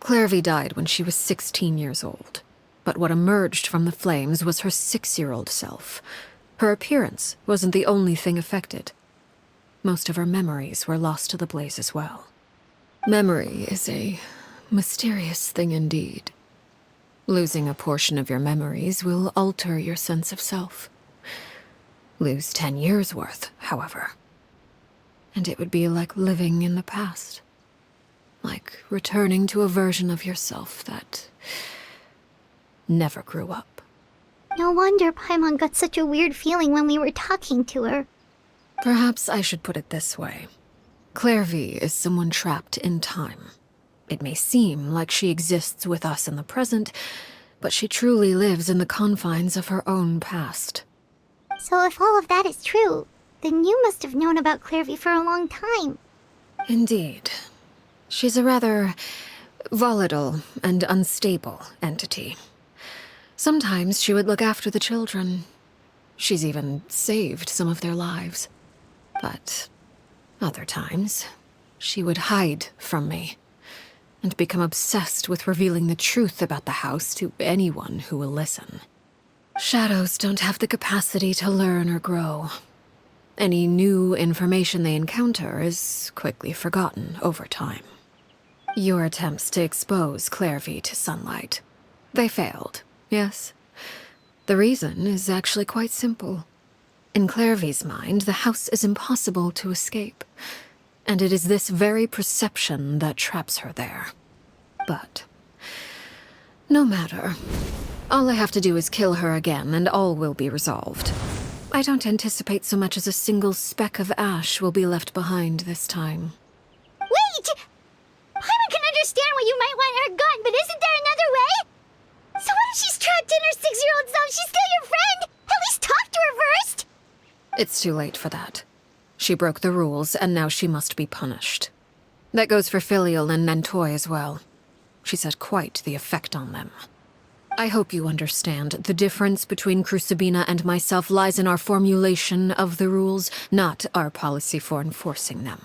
Clairvy died when she was 16 years old, but what emerged from the flames was her 6-year-old self. Her appearance wasn't the only thing affected. Most of her memories were lost to the blaze as well. Memory is a mysterious thing indeed. Losing a portion of your memories will alter your sense of self. Lose 10 years' worth, however, and it would be like living in the past. Like returning to a version of yourself that never grew up. No wonder Paimon got such a weird feeling when we were talking to her. Perhaps I should put it this way. Clairvy is someone trapped in time. It may seem like she exists with us in the present, but she truly lives in the confines of her own past. So if all of that is true, then you must have known about Clairvy for a long time. Indeed. She's a rather volatile and unstable entity. Sometimes she would look after the children. She's even saved some of their lives. But other times, she would hide from me and become obsessed with revealing the truth about the house to anyone who will listen. Shadows don't have the capacity to learn or grow. Any new information they encounter is quickly forgotten over time. Your attempts to expose Clairvy to sunlight. They failed, yes? The reason is actually quite simple. In Clairvy's mind, the house is impossible to escape, and it is this very perception that traps her there. But no matter. All I have to do is kill her again, and all will be resolved. I don't anticipate so much as a single speck of ash will be left behind this time. Wait! Paimon can understand why you might want her gone, but isn't there another way? So what if she's trapped in her 6-year-old self? She's still your friend! At least talk to her first! It's too late for that. She broke the rules, and now she must be punished. That goes for Filial and Nantoy as well. She's had quite the effect on them. I hope you understand the difference between Crucibina and myself lies in our formulation of the rules, not our policy for enforcing them.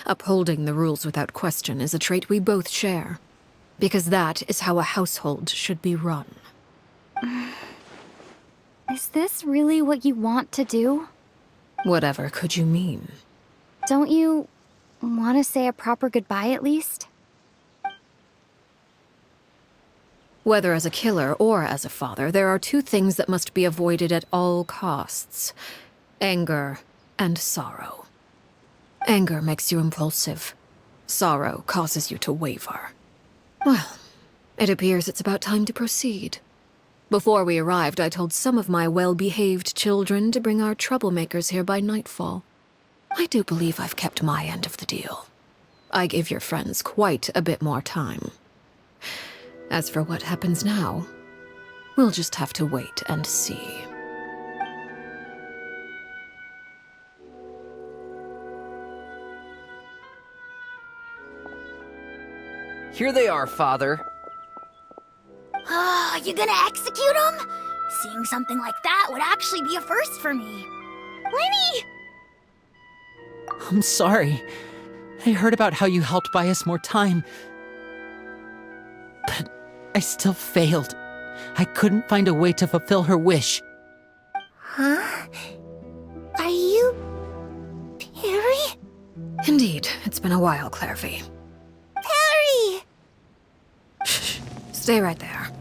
Upholding the rules without question is a trait we both share. Because that is how a household should be run. Is this really what you want to do? Whatever could you mean? Don't you want to say a proper goodbye at least? Whether as a killer or as a father, there are two things that must be avoided at all costs: anger and sorrow. Anger makes you impulsive. Sorrow causes you to waver. Well, it appears it's about time to proceed. Before we arrived, I told some of my well-behaved children to bring our troublemakers here by nightfall. I do believe I've kept my end of the deal. I gave your friends quite a bit more time. As for what happens now, we'll just have to wait and see. Here they are, Father. You gonna execute him? Seeing something like that would actually be a first for me. Lenny! I'm sorry. I heard about how you helped buy us more time. But I still failed. I couldn't find a way to fulfill her wish. Huh? Are you... Perry? Indeed, it's been a while, Clairvy. Perry! Stay right there.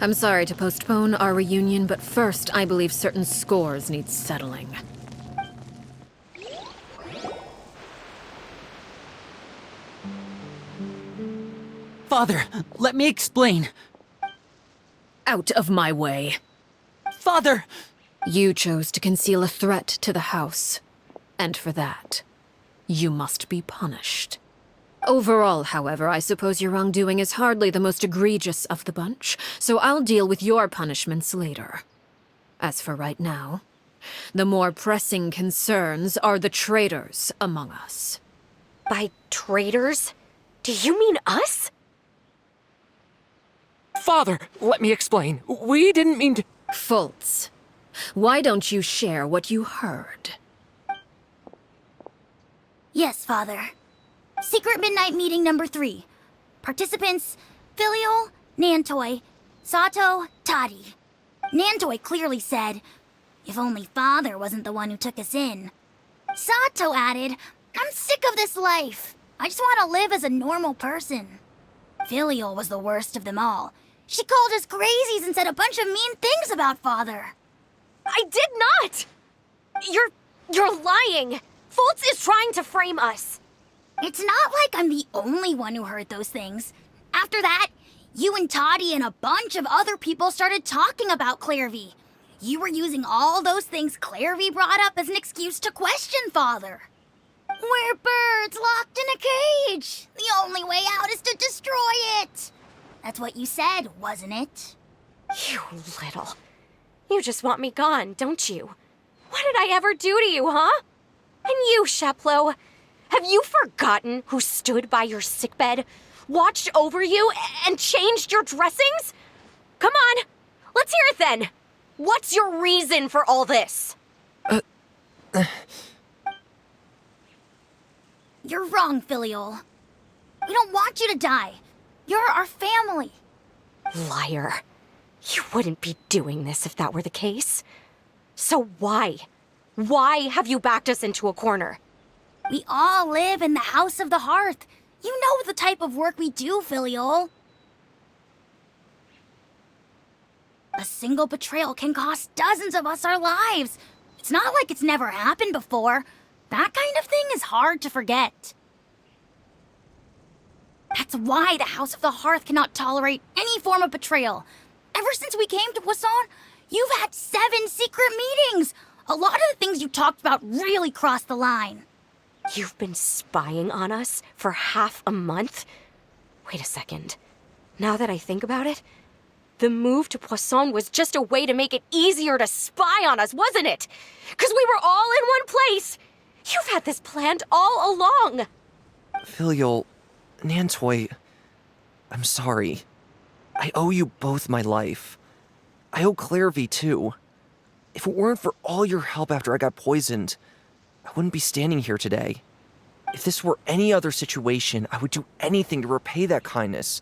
I'm sorry to postpone our reunion, but first, I believe certain scores need settling. Father, let me explain. Out of my way. Father! You chose to conceal a threat to the house. And for that, you must be punished. Overall, however, I suppose your wrongdoing is hardly the most egregious of the bunch, so I'll deal with your punishments later. As for right now, the more pressing concerns are the traitors among us. By traitors? Do you mean us? Father, let me explain. We didn't mean to... Fultz, why don't you share what you heard? Yes, Father. Secret Midnight Meeting number 3. Participants, Filial, Nantoi, Sato, Toddy. Nantoi clearly said, if only Father wasn't the one who took us in. Sato added, I'm sick of this life. I just want to live as a normal person. Filial was the worst of them all. She called us crazies and said a bunch of mean things about Father. I did not! You're lying! Fultz is trying to frame us. It's not like I'm the only one who heard those things. After that, you and Toddy and a bunch of other people started talking about Clairvy. You were using all those things Clairvy brought up as an excuse to question Father. We're birds locked in a cage. The only way out is to destroy it. That's what you said, wasn't it? You little... You just want me gone, don't you? What did I ever do to you, huh? And you, Sheplo, have you forgotten who stood by your sickbed, watched over you, and changed your dressings? Come on, let's hear it then. What's your reason for all this? You're wrong, Filial. We don't want you to die. You're our family. Liar. You wouldn't be doing this if that were the case. So why? Why have you backed us into a corner? We all live in the House of the Hearth. You know the type of work we do, Filial. A single betrayal can cost dozens of us our lives. It's not like it's never happened before. That kind of thing is hard to forget. That's why the House of the Hearth cannot tolerate any form of betrayal. Ever since we came to Poisson, you've had 7 secret meetings. A lot of the things you talked about really crossed the line. You've been spying on us for half a month? Wait a second. Now that I think about it, the move to Poisson was just a way to make it easier to spy on us, wasn't it? Because we were all in one place. You've had this planned all along. Filial, Nantoi, I'm sorry. I owe you both my life. I owe Clairvy too. If it weren't for all your help after I got poisoned, I wouldn't be standing here today. If this were any other situation, I would do anything to repay that kindness,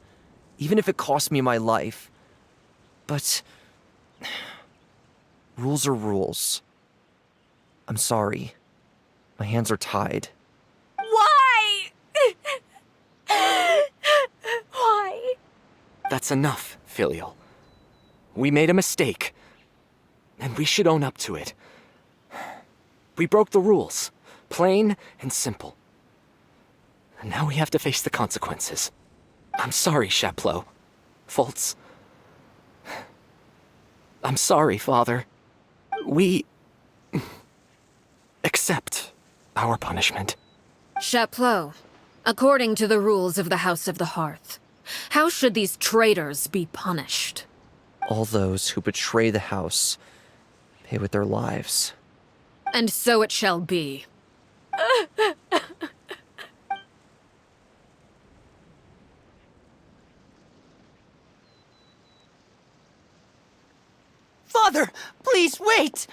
even if it cost me my life. But rules are rules. I'm sorry. My hands are tied. Why? Why? That's enough, Filial. We made a mistake, and we should own up to it. We broke the rules, plain and simple. And now we have to face the consequences. I'm sorry, Chapleau. Foltz. I'm sorry, Father. We accept our punishment. Chapleau, according to the rules of the House of the Hearth, how should these traitors be punished? All those who betray the house pay with their lives. And so it shall be. Father, please wait!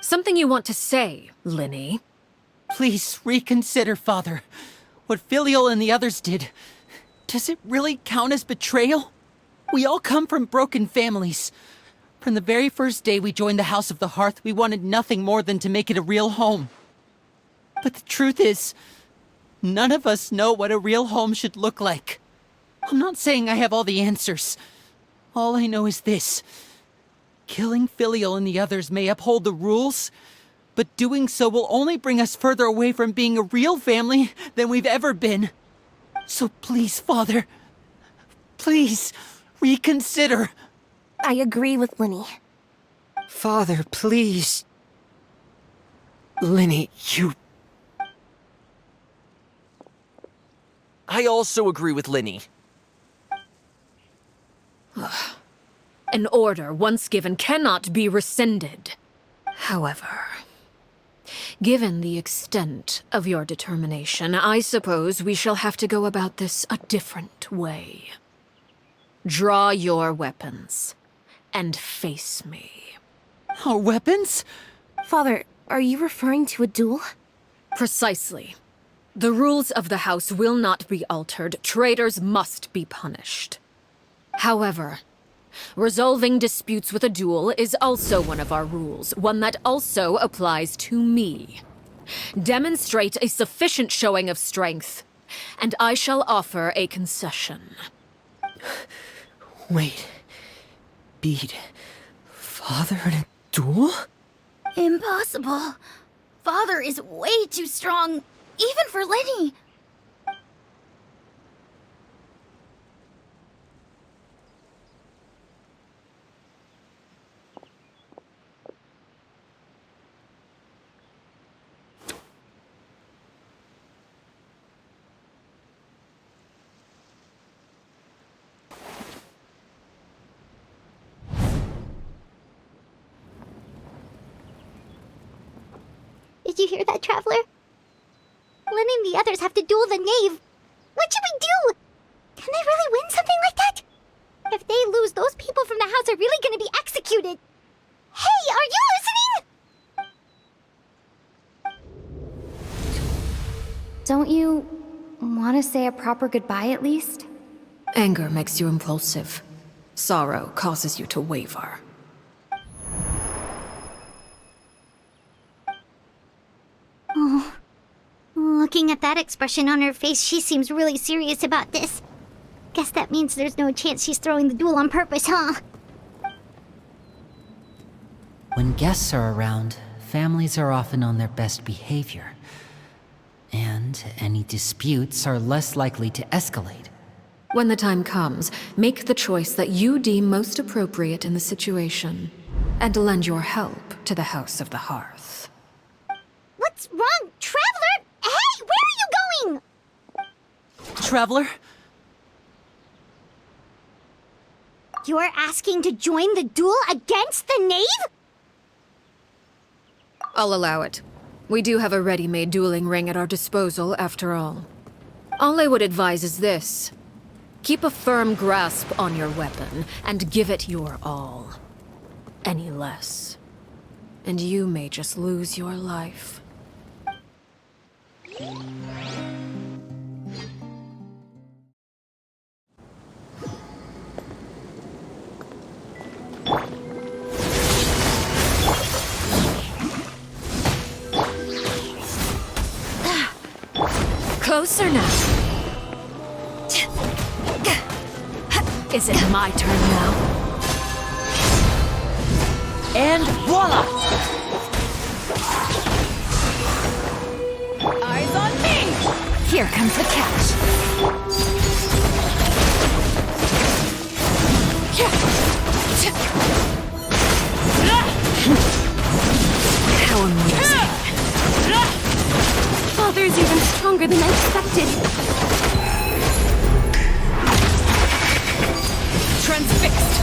Something you want to say, Linny? Please reconsider, Father. What Filial and the others did, does it really count as betrayal? We all come from broken families. From the very first day we joined the House of the Hearth, we wanted nothing more than to make it a real home. But the truth is, none of us know what a real home should look like. I'm not saying I have all the answers. All I know is this. Killing Filial and the others may uphold the rules, but doing so will only bring us further away from being a real family than we've ever been. So please, Father, please reconsider. I agree with Linny. Father, please. Linny, you... I also agree with Linny. An order once given cannot be rescinded. However, given the extent of your determination, I suppose we shall have to go about this a different way. Draw your weapons and face me. Our weapons? Father, are you referring to a duel? Precisely. The rules of the house will not be altered. Traitors must be punished. However, resolving disputes with a duel is also one of our rules, one that also applies to me. Demonstrate a sufficient showing of strength, and I shall offer a concession. Wait. Beat Father in a duel? Impossible. Father is way too strong, even for Linny. Did you hear that, Traveler? Linny and the others have to duel the Knave. What should we do? Can they really win something like that? If they lose, those people from the house are really gonna be executed. Hey, are you listening? Don't you want to say a proper goodbye at least? Anger makes you impulsive. Sorrow causes you to waver. Oh, looking at that expression on her face, she seems really serious about this. Guess that means there's no chance she's throwing the duel on purpose, huh? When guests are around, families are often on their best behavior. And any disputes are less likely to escalate. When the time comes, make the choice that you deem most appropriate in the situation, and lend your help to the House of the Hearth. What's wrong, Traveler? Hey, where are you going? Traveler? You're asking to join the duel against the Knave? I'll allow it. We do have a ready-made dueling ring at our disposal, after all. All I would advise is this. Keep a firm grasp on your weapon, and give it your all. Any less, and you may just lose your life. Closer now. Is it my turn now? And voila! Eyes on me! Here comes the catch. How amusing. Father's even stronger than I expected. Transfixed.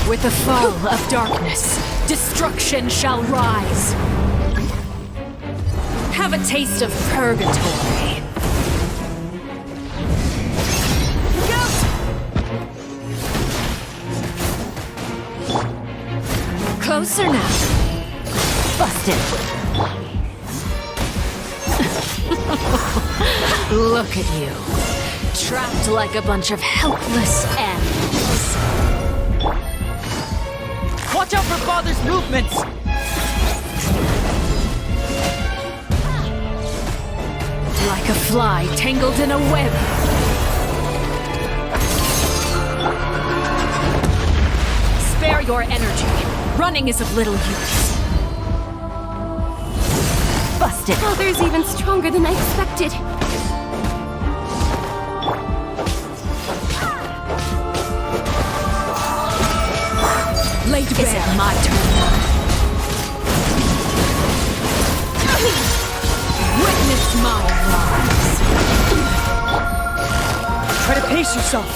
With the fall of darkness, destruction shall rise. Have a taste of purgatory. Closer now. Busted. Look at you. Trapped like a bunch of helpless animals. Watch out for Father's movements! Like a fly tangled in a web. Spare your energy. Running is of little use. Busted. Father's even stronger than I expected. Late Is it my turn now? Witness my rise. Try to pace yourself!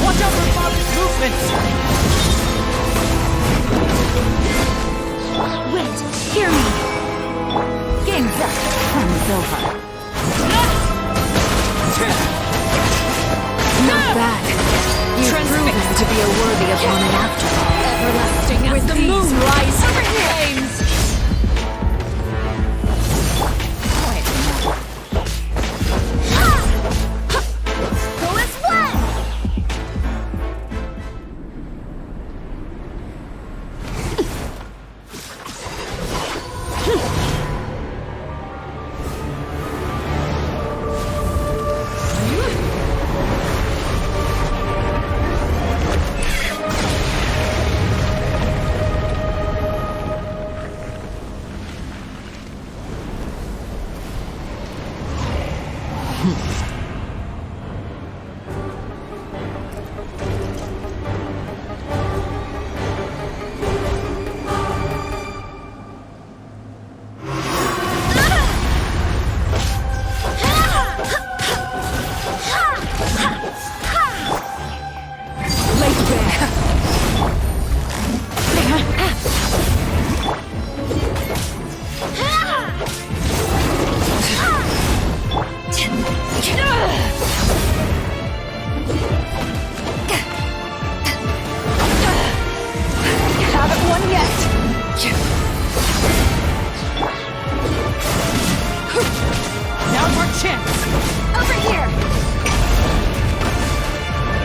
Watch out for Father's movements! Wait, hear me. Game's up. Fun is over. Not bad. You've proven to be a worthy opponent after all. Everlasting as the moon rises over flames. Go as one!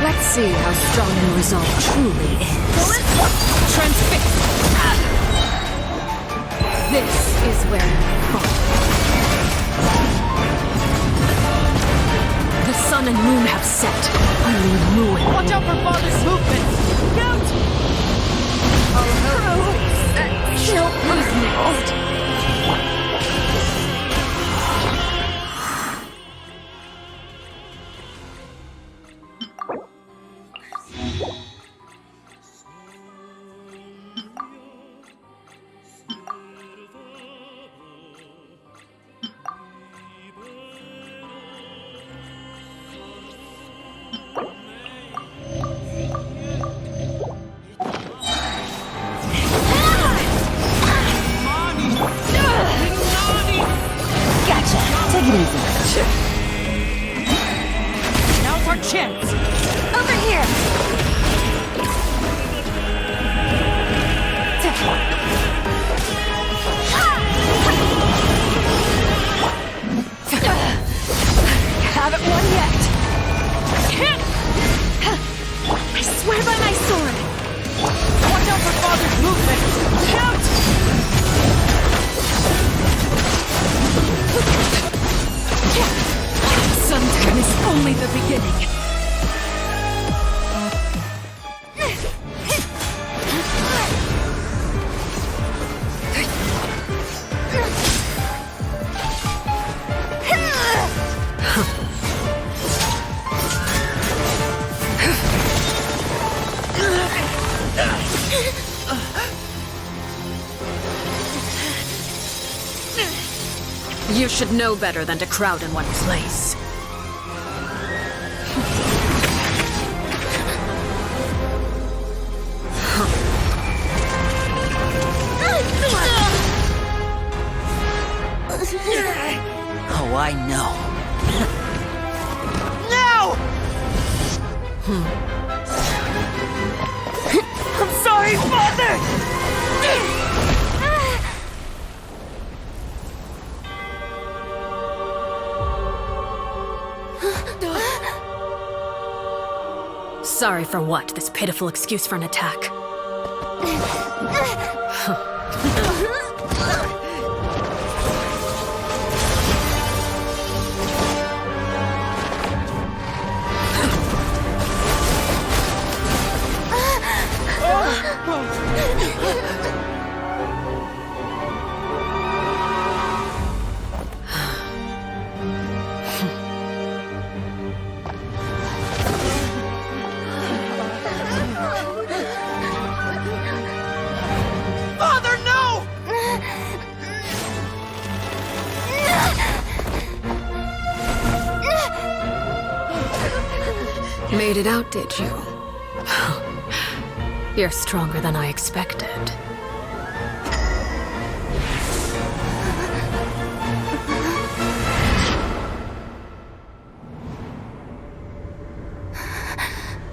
Let's see how strong your resolve truly is. Transfixed! This is where you fall. The sun and moon have set. Only ruin. Watch out for Father's movements! Out! Who's next? Money! chance! Over here! Haven't won yet! I swear by my sword! Watch out for Father's movement! Shoot! Sunturn is only the beginning. You should know better than to crowd in one place. Oh, I know. No! I'm sorry, Father! Sorry for what? This pitiful excuse for an attack. Made it out, did you? You're stronger than I expected.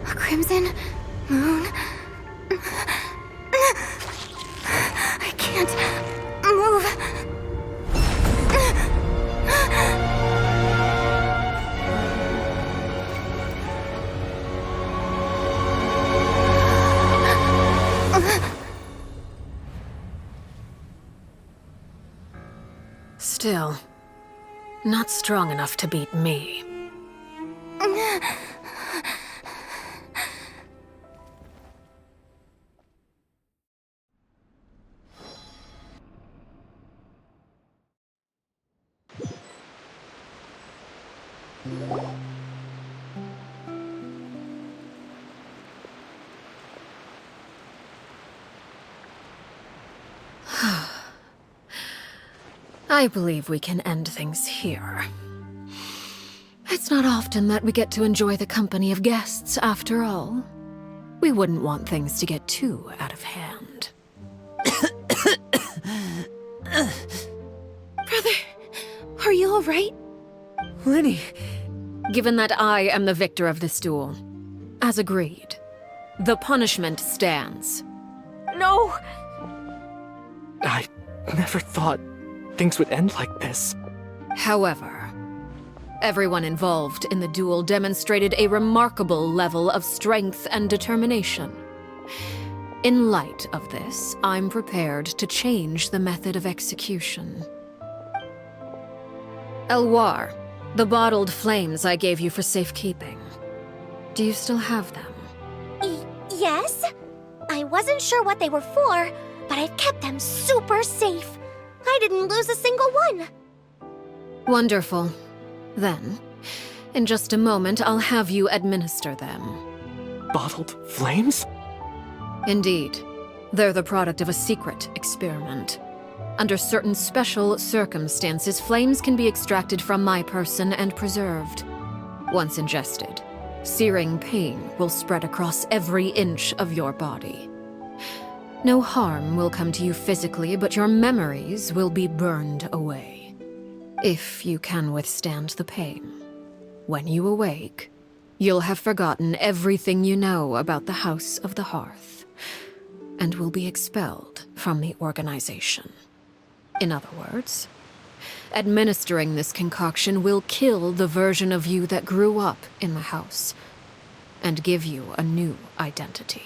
A crimson moon. I can't move. Still, not strong enough to beat me. I believe we can end things here. It's not often that we get to enjoy the company of guests, after all. We wouldn't want things to get too out of hand. Brother, are you all right? Lenny! Given that I am the victor of this duel, as agreed, the punishment stands. No! I never thought things would end like this. However, everyone involved in the duel demonstrated a remarkable level of strength and determination. In light of this, I'm prepared to change the method of execution. Elwar, the bottled flames I gave you for safekeeping. Do you still have them? Yes? I wasn't sure what they were for, but I've kept them super safe. I didn't lose a single one. Wonderful. Then, in just a moment, I'll have you administer them. Bottled flames? Indeed. They're the product of a secret experiment. Under certain special circumstances, flames can be extracted from my person and preserved. Once ingested, searing pain will spread across every inch of your body. No harm will come to you physically, but your memories will be burned away. If you can withstand the pain, when you awake, you'll have forgotten everything you know about the House of the Hearth, and will be expelled from the organization. In other words, administering this concoction will kill the version of you that grew up in the house, and give you a new identity.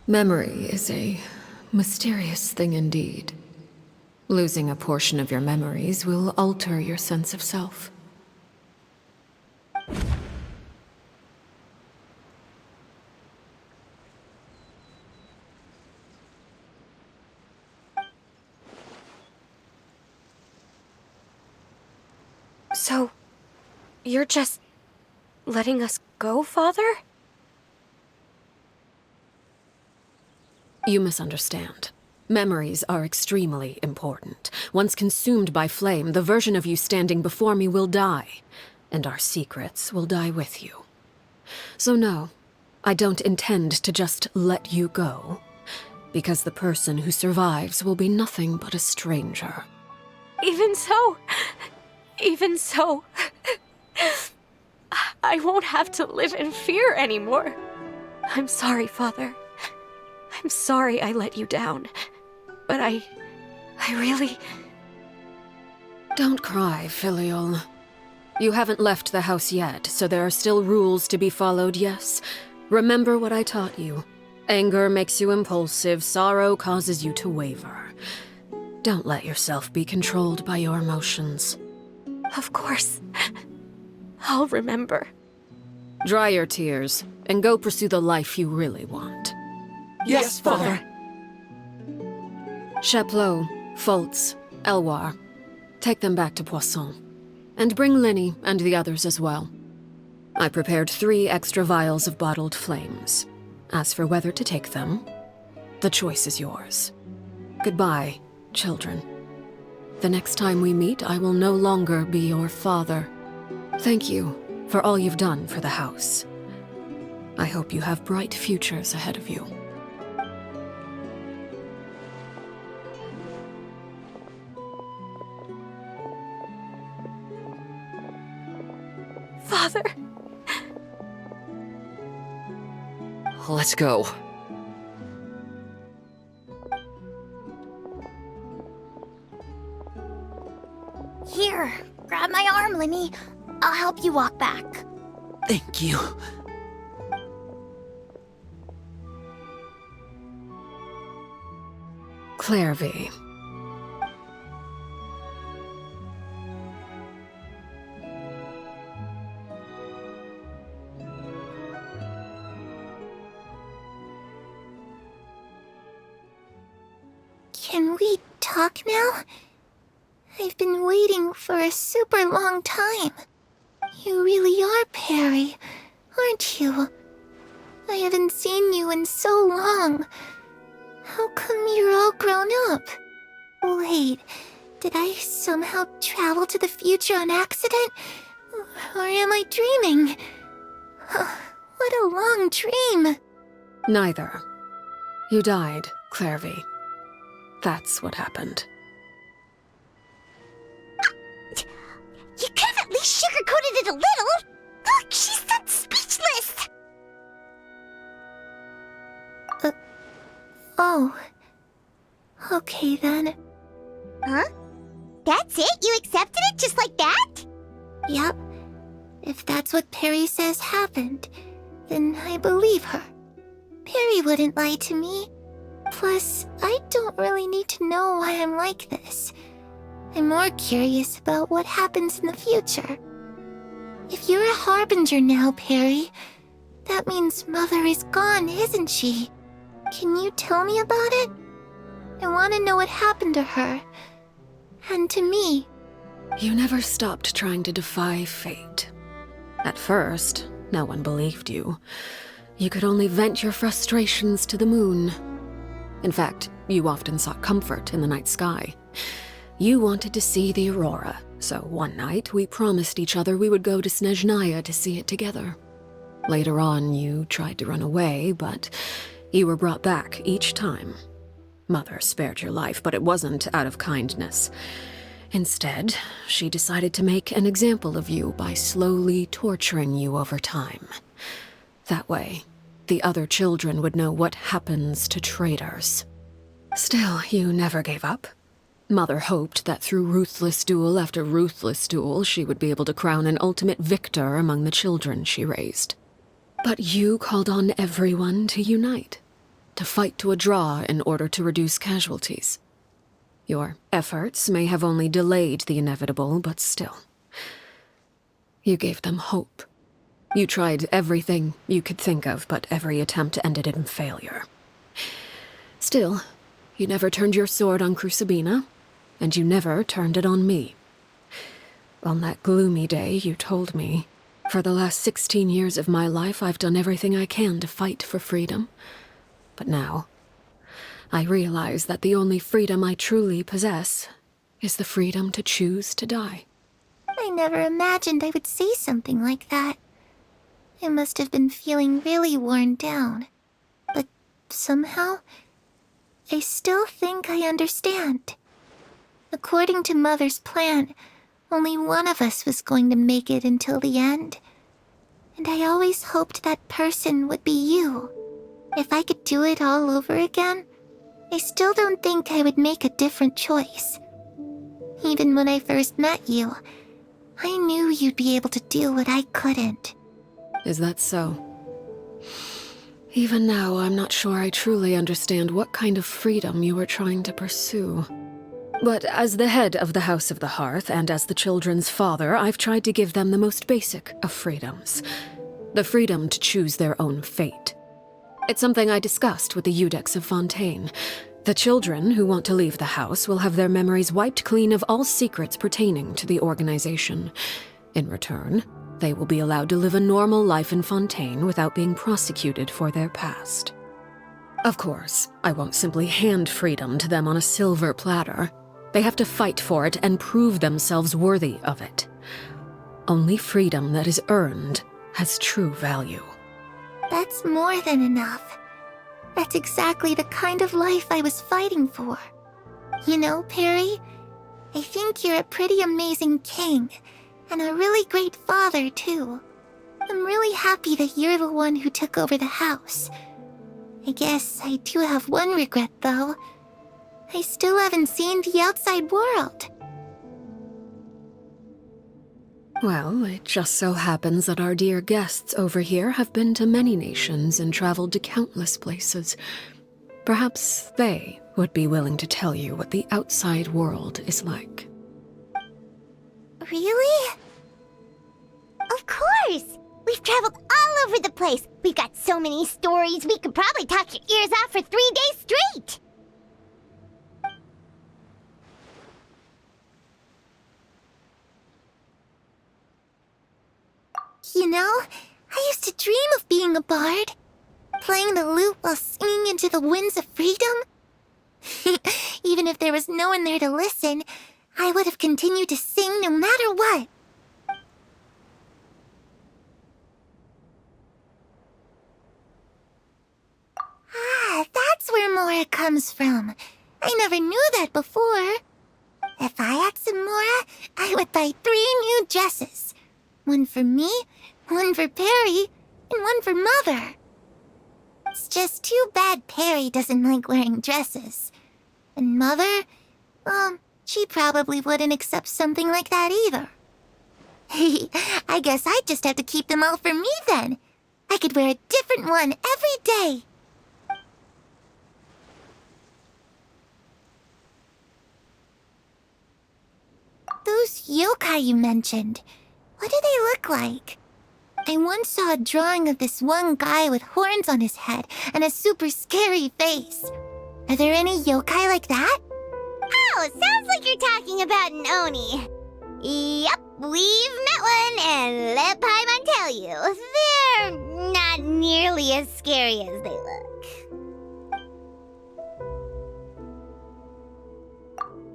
Memory is a mysterious thing indeed. Losing a portion of your memories will alter your sense of self. So, you're just letting us go, Father? You misunderstand. Memories are extremely important. Once consumed by flame, the version of you standing before me will die, and our secrets will die with you. So no, I don't intend to just let you go, because the person who survives will be nothing but a stranger. Even so, I won't have to live in fear anymore. I'm sorry, Father. I'm sorry I let you down. But I really... Don't cry, Filial. You haven't left the house yet, so there are still rules to be followed, yes? Remember what I taught you. Anger makes you impulsive, sorrow causes you to waver. Don't let yourself be controlled by your emotions. Of course. I'll remember. Dry your tears, and go pursue the life you really want. Yes, Father. Chaplot, Foltz, Elwar. Take them back to Poisson. And bring Linny and the others as well. I prepared 3 extra vials of bottled flames. As for whether to take them, the choice is yours. Goodbye, children. The next time we meet, I will no longer be your father. Thank you for all you've done for the house. I hope you have bright futures ahead of you. Father. Let's go. Here, grab my arm, Linny. I'll help you walk back. Thank you. Clairvy. Can we talk now? I've been waiting for a super long time. You really are Perry, aren't you? I haven't seen you in so long. How come you're all grown up? Wait, did I somehow travel to the future on accident? Or am I dreaming? What a long dream. Neither. You died, Clairvy. That's what happened. You could have at least sugarcoated it a little. Look, she's done speechless. Oh. Okay then. Huh? That's it? You accepted it just like that? Yep. If that's what Perry says happened, then I believe her. Perry wouldn't lie to me. Plus, I don't really need to know why I'm like this. I'm more curious about what happens in the future. If you're a harbinger now, Perry, that means Mother is gone, isn't she? Can you tell me about it? I want to know what happened to her. And to me. You never stopped trying to defy fate. At first, no one believed you. You could only vent your frustrations to the moon. In fact, you often sought comfort in the night sky. You wanted to see the aurora, So one night, we promised each other we would go to Snezhnaya to see it together. Later on, you tried to run away, but you were brought back each time. Mother spared your life, but it wasn't out of kindness. Instead, she decided to make an example of you by slowly torturing you over time. That way, the other children would know what happens to traitors. Still, you never gave up. Mother hoped that through ruthless duel after ruthless duel, she would be able to crown an ultimate victor among the children she raised. But you called on everyone to unite, to fight to a draw in order to reduce casualties. Your efforts may have only delayed the inevitable, but still. You gave them hope. You tried everything you could think of, but every attempt ended in failure. Still, you never turned your sword on Crucibina, and you never turned it on me. On that gloomy day, you told me, "For the last 16 years of my life, I've done everything I can to fight for freedom. But now, I realize that the only freedom I truly possess is the freedom to choose to die." I never imagined I would say something like that. I must have been feeling really worn down. But somehow, I still think I understand. According to Mother's plan, only one of us was going to make it until the end. And I always hoped that person would be you. If I could do it all over again, I still don't think I would make a different choice. Even when I first met you, I knew you'd be able to do what I couldn't. Is that so? Even now, I'm not sure I truly understand what kind of freedom you were trying to pursue. But as the head of the House of the Hearth, and as the children's father, I've tried to give them the most basic of freedoms. The freedom to choose their own fate. It's something I discussed with the Iudex of Fontaine. The children who want to leave the house will have their memories wiped clean of all secrets pertaining to the organization. In return, they will be allowed to live a normal life in Fontaine without being prosecuted for their past. Of course, I won't simply hand freedom to them on a silver platter. They have to fight for it and prove themselves worthy of it. Only freedom that is earned has true value. That's more than enough. That's exactly the kind of life I was fighting for. You know, Perry, I think you're a pretty amazing king, and a really great father, too. I'm really happy that you're the one who took over the house. I guess I do have one regret, though. I still haven't seen the outside world. Well, it just so happens that our dear guests over here have been to many nations and traveled to countless places. Perhaps they would be willing to tell you what the outside world is like. Really? Of course! We've traveled all over the place. We've got so many stories, we could probably talk your ears off for 3 days straight! You know, I used to dream of being a bard. Playing the lute while singing into the winds of freedom. Even if there was no one there to listen, I would have continued to sing no matter what. Ah, that's where Mora comes from. I never knew that before. If I had some Mora, I would buy 3 new dresses. One for me, one for Perry, and one for Mother. It's just too bad Perry doesn't like wearing dresses. And Mother, well, she probably wouldn't accept something like that either. I guess I'd just have to keep them all for me then. I could wear a different one every day. Those yokai you mentioned, what do they look like? I once saw a drawing of this one guy with horns on his head and a super scary face. Are there any yokai like that? Oh, sounds like you're talking about an Oni. Yep, we've met one, and let Paimon tell you, they're not nearly as scary as they look.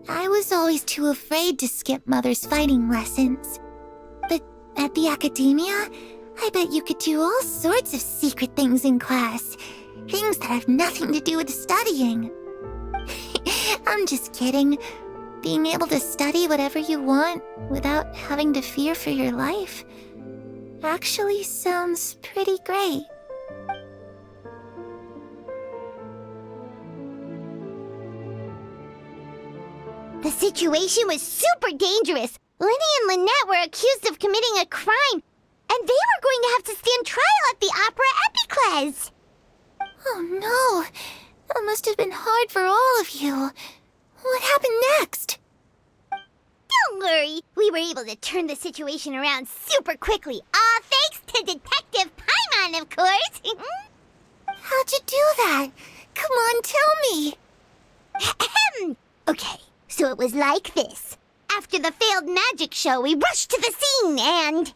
I was always too afraid to skip Mother's fighting lessons. But at the academia, I bet you could do all sorts of secret things in class. Things that have nothing to do with studying. I'm just kidding. Being able to study whatever you want without having to fear for your life actually sounds pretty great. The situation was super dangerous. Lenny and Lynette were accused of committing a crime, and they were going to have to stand trial at the Opera Epicles. Oh no, that must have been hard for all of you. What happened next? Don't worry, we were able to turn the situation around super quickly, all thanks to Detective Paimon, of course. How'd you do that? Come on, tell me. Okay, so it was like this. After the failed magic show, we rushed to the scene and...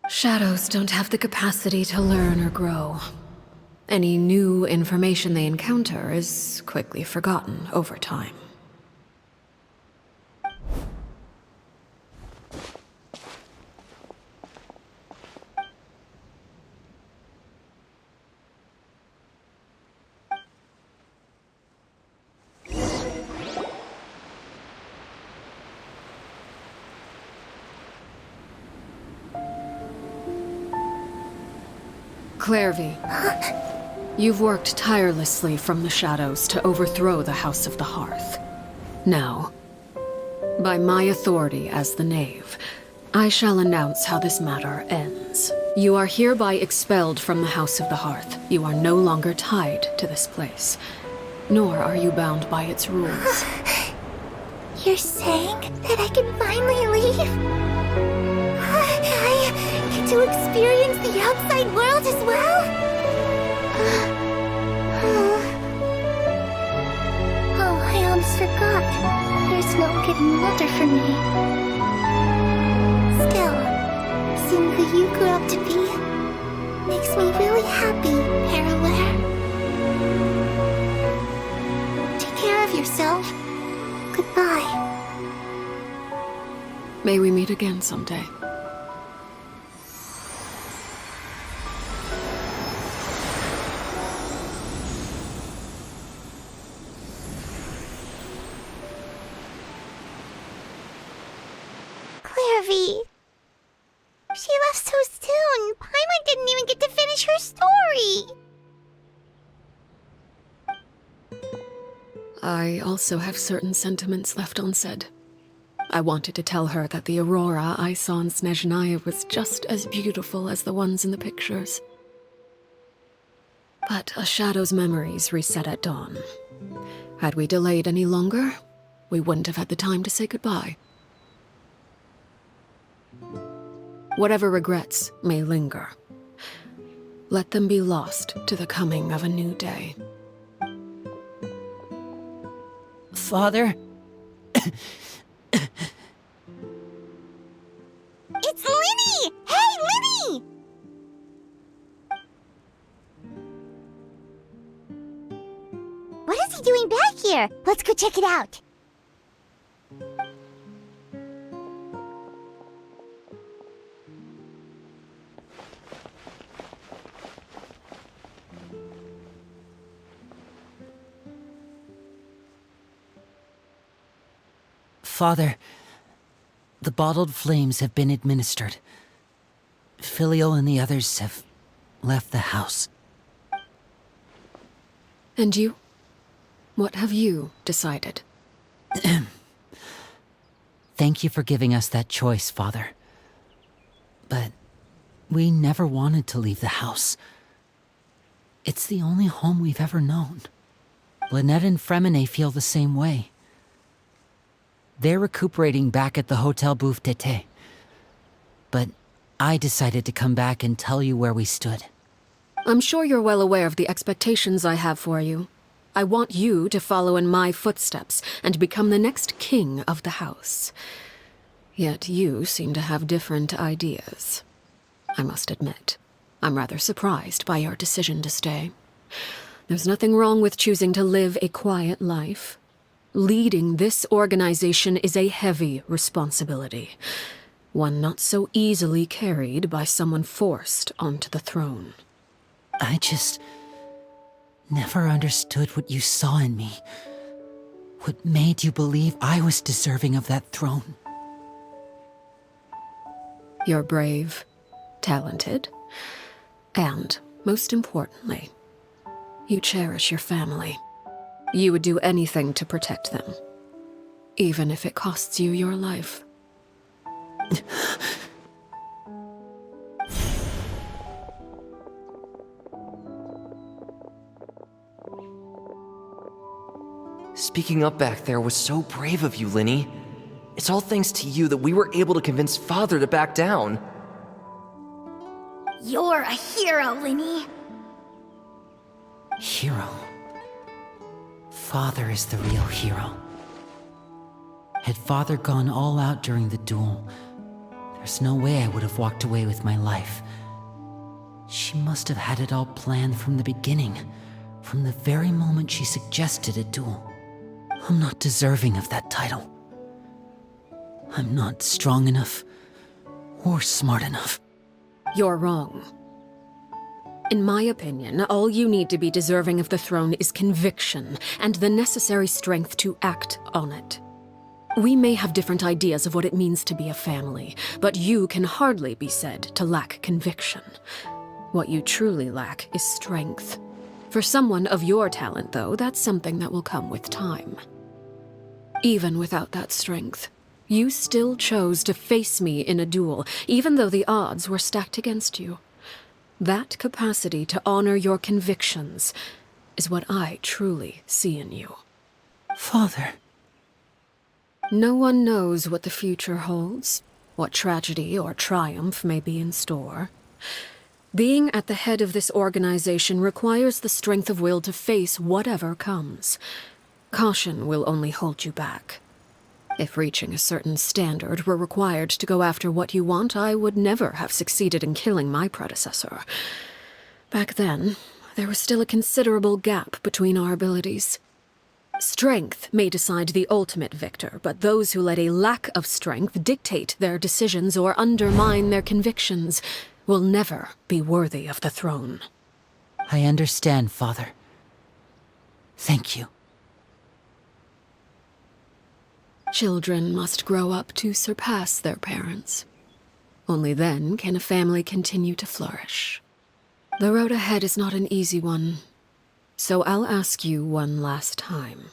Shadows don't have the capacity to learn or grow. Any new information they encounter is quickly forgotten over time. Clairvy, you've worked tirelessly from the shadows to overthrow the House of the Hearth. Now, by my authority as the Knave, I shall announce how this matter ends. You are hereby expelled from the House of the Hearth. You are no longer tied to this place, nor are you bound by its rules. You're saying that I can finally leave? I get to experience the outside world as well? Oh, I almost forgot. There's no getting older for me. Still, seeing who you grew up to be makes me really happy, Parallel. Take care of yourself. Goodbye. May we meet again someday. Clairvy. She left so soon. Paimon didn't even get to finish her story. I also have certain sentiments left unsaid. I wanted to tell her that the aurora I saw in Snezhnaya was just as beautiful as the ones in the pictures. But a shadow's memories reset at dawn. Had we delayed any longer, we wouldn't have had the time to say goodbye. Whatever regrets may linger, let them be lost to the coming of a new day. Father? It's Linny! Hey, Linny! What is he doing back here? Let's go check it out. Father, the bottled flames have been administered. Filio and the others have left the house. And you? What have you decided? Thank you for giving us that choice, Father. But we never wanted to leave the house. It's the only home we've ever known. Lynette and Fremine feel the same way. They're recuperating back at the Hotel Bouffe d'été. But I decided to come back and tell you where we stood. I'm sure you're well aware of the expectations I have for you. I want you to follow in my footsteps and become the next king of the house. Yet you seem to have different ideas. I must admit, I'm rather surprised by your decision to stay. There's nothing wrong with choosing to live a quiet life. Leading this organization is a heavy responsibility, one not so easily carried by someone forced onto the throne. I just never understood what you saw in me. What made you believe I was deserving of that throne? You're brave, talented, and, most importantly, you cherish your family. You would do anything to protect them, even if it costs you your life. Speaking up back there was so brave of you, Linny. It's all thanks to you that we were able to convince Father to back down. You're a hero, Linny. Hero? Father is the real hero. Had Father gone all out during the duel, there's no way I would have walked away with my life. She must have had it all planned from the beginning, from the very moment she suggested a duel. I'm not deserving of that title. I'm not strong enough or smart enough. You're wrong. In my opinion, all you need to be deserving of the throne is conviction and the necessary strength to act on it. We may have different ideas of what it means to be a family, but you can hardly be said to lack conviction. What you truly lack is strength. For someone of your talent, though, that's something that will come with time. Even without that strength, you still chose to face me in a duel, even though the odds were stacked against you. That capacity to honor your convictions is what I truly see in you. Father. No one knows what the future holds, what tragedy or triumph may be in store. Being at the head of this organization requires the strength of will to face whatever comes. Caution will only hold you back. If reaching a certain standard were required to go after what you want, I would never have succeeded in killing my predecessor. Back then, there was still a considerable gap between our abilities. Strength may decide the ultimate victor, but those who let a lack of strength dictate their decisions or undermine their convictions will never be worthy of the throne. I understand, Father. Thank you. Children must grow up to surpass their parents. Only then can a family continue to flourish. The road ahead is not an easy one, so I'll ask you one last time.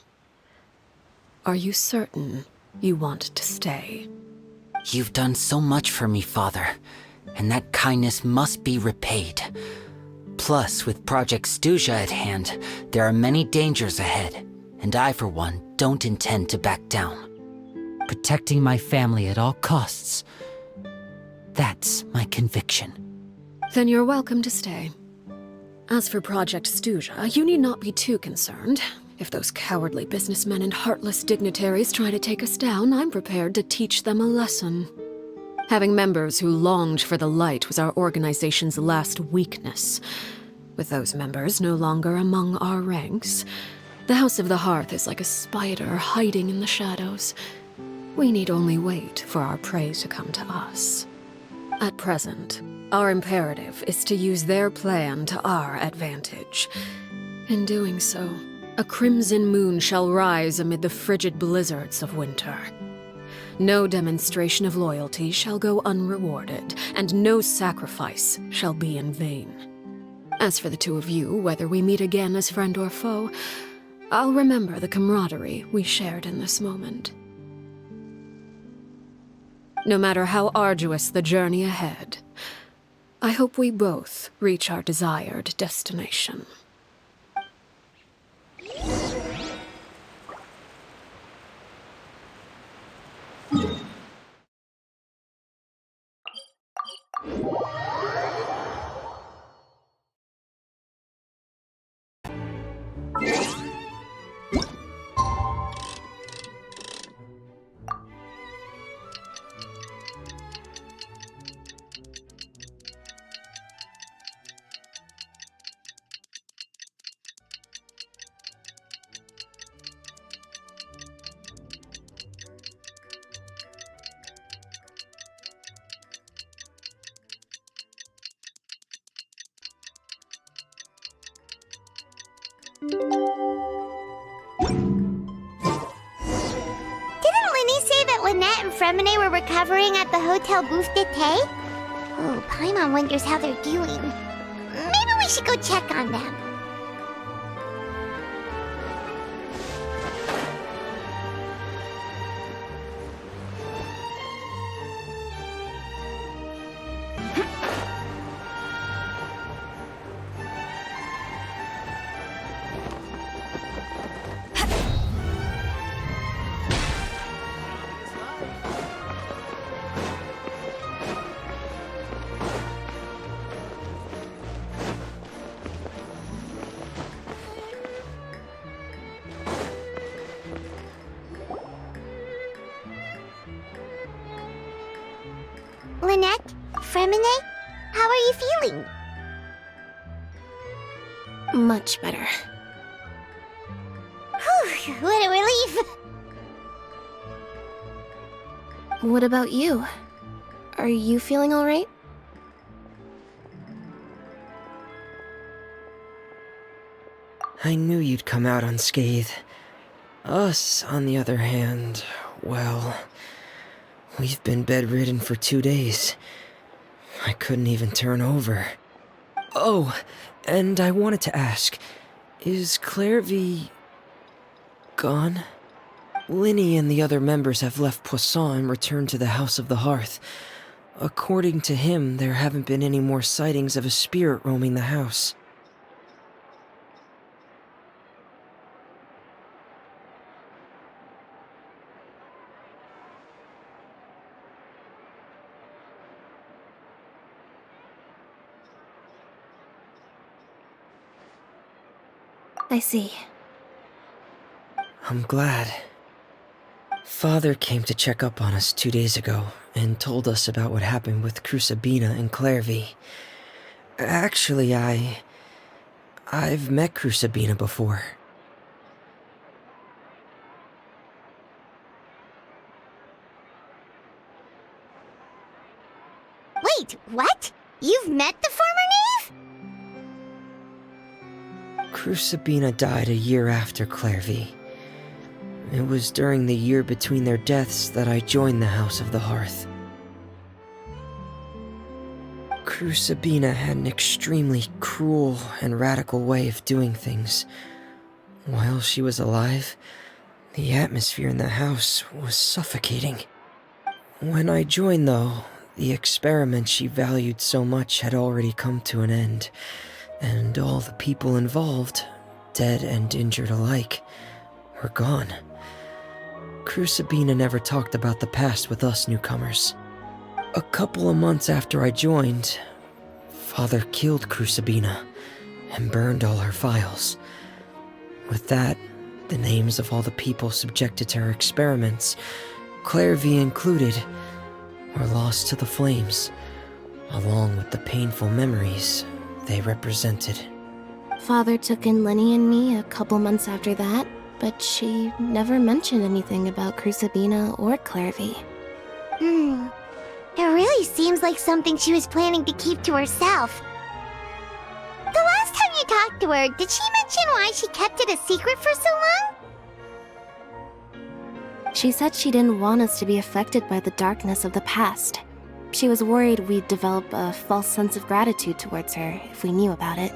Are you certain you want to stay? You've done so much for me, Father, and that kindness must be repaid. Plus, with Project Stuja at hand, there are many dangers ahead, and I, for one, don't intend to back down. Protecting my family at all costs. That's my conviction. Then you're welcome to stay. As for Project Stuja, you need not be too concerned. If those cowardly businessmen and heartless dignitaries try to take us down, I'm prepared to teach them a lesson. Having members who longed for the light was our organization's last weakness. With those members no longer among our ranks, the House of the Hearth is like a spider hiding in the shadows. We need only wait for our prey to come to us. At present, our imperative is to use their plan to our advantage. In doing so, a crimson moon shall rise amid the frigid blizzards of winter. No demonstration of loyalty shall go unrewarded, and no sacrifice shall be in vain. As for the two of you, whether we meet again as friend or foe, I'll remember the camaraderie we shared in this moment. No matter how arduous the journey ahead, I hope we both reach our desired destination. Didn't Linny say that Lynette and Fremine were recovering at the Hotel Bouffe d'été? Oh, Paimon wonders how they're doing. Maybe we should go check on them. Lynette? Fremine? How are you feeling? Much better. Whew, what a relief! What about you? Are you feeling alright? I knew you'd come out unscathed. Us, on the other hand, well, we've been bedridden for 2 days. I couldn't even turn over. Oh, and I wanted to ask, is Clairvy gone? Linny and the other members have left Poisson and returned to the House of the Hearth. According to him, there haven't been any more sightings of a spirit roaming the house. I see. I'm glad. Father came to check up on us 2 days ago and told us about what happened with Crusabina and Clairvy. Actually, I've met Crusabina before. Wait, what? You've met the former Knave? Crusabina died a year after Clairvy. It was during the year between their deaths that I joined the House of the Hearth. Crusabina had an extremely cruel and radical way of doing things. While she was alive, the atmosphere in the house was suffocating. When I joined, though, the experiment she valued so much had already come to an end, and all the people involved, dead and injured alike, were gone. Crusabina never talked about the past with us newcomers. A couple of months after I joined, Father killed Crusabina and burned all her files. With that, the names of all the people subjected to her experiments, Clairvy included, were lost to the flames, along with the painful memories they represented. Father took in Lenny and me a couple months after that, but she never mentioned anything about Crusabina or Clairvy. It really seems like something she was planning to keep to herself. The last time you talked to her, did she mention why she kept it a secret for so long? She said she didn't want us to be affected by the darkness of the past. She was worried we'd develop a false sense of gratitude towards her if we knew about it.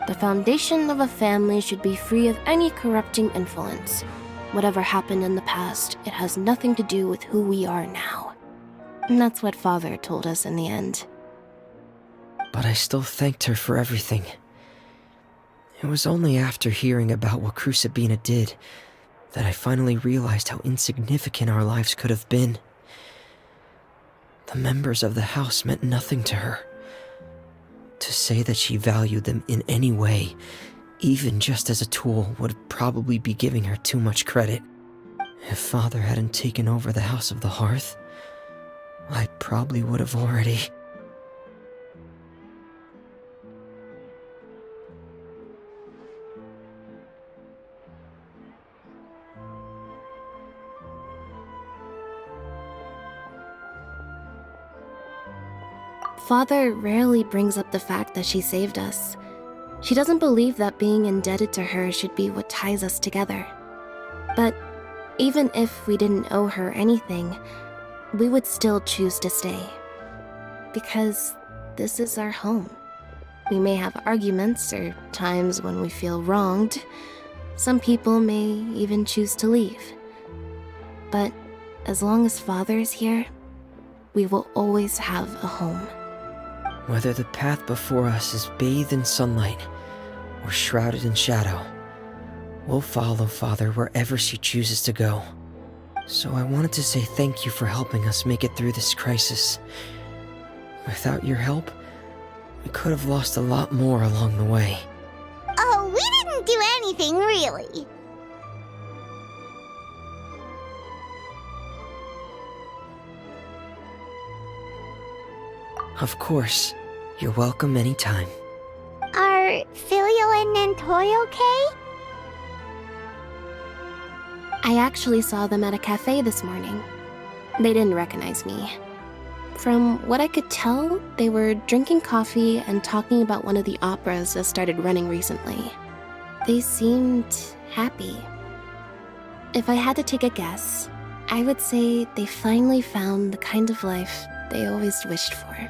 The foundation of a family should be free of any corrupting influence. Whatever happened in the past, it has nothing to do with who we are now. And that's what Father told us in the end. But I still thanked her for everything. It was only after hearing about what Crusabina did that I finally realized how insignificant our lives could have been. The members of the house meant nothing to her. To say that she valued them in any way, even just as a tool, would probably be giving her too much credit. If Father hadn't taken over the House of the Hearth, I probably would have already... Father rarely brings up the fact that she saved us, She doesn't believe that being indebted to her should be what ties us together. But even if we didn't owe her anything, we would still choose to stay. Because this is our home. We may have arguments or times when we feel wronged. Some people may even choose to leave. But as long as Father is here, we will always have a home. Whether the path before us is bathed in sunlight or shrouded in shadow, we'll follow Father wherever she chooses to go. So I wanted to say thank you for helping us make it through this crisis. Without your help, we could have lost a lot more along the way. Oh, we didn't do anything, really. Of course. You're welcome anytime. Are Filial and Nantoy okay? I actually saw them at a cafe this morning. They didn't recognize me. From what I could tell, they were drinking coffee and talking about one of the operas that started running recently. They seemed happy. If I had to take a guess, I would say they finally found the kind of life they always wished for.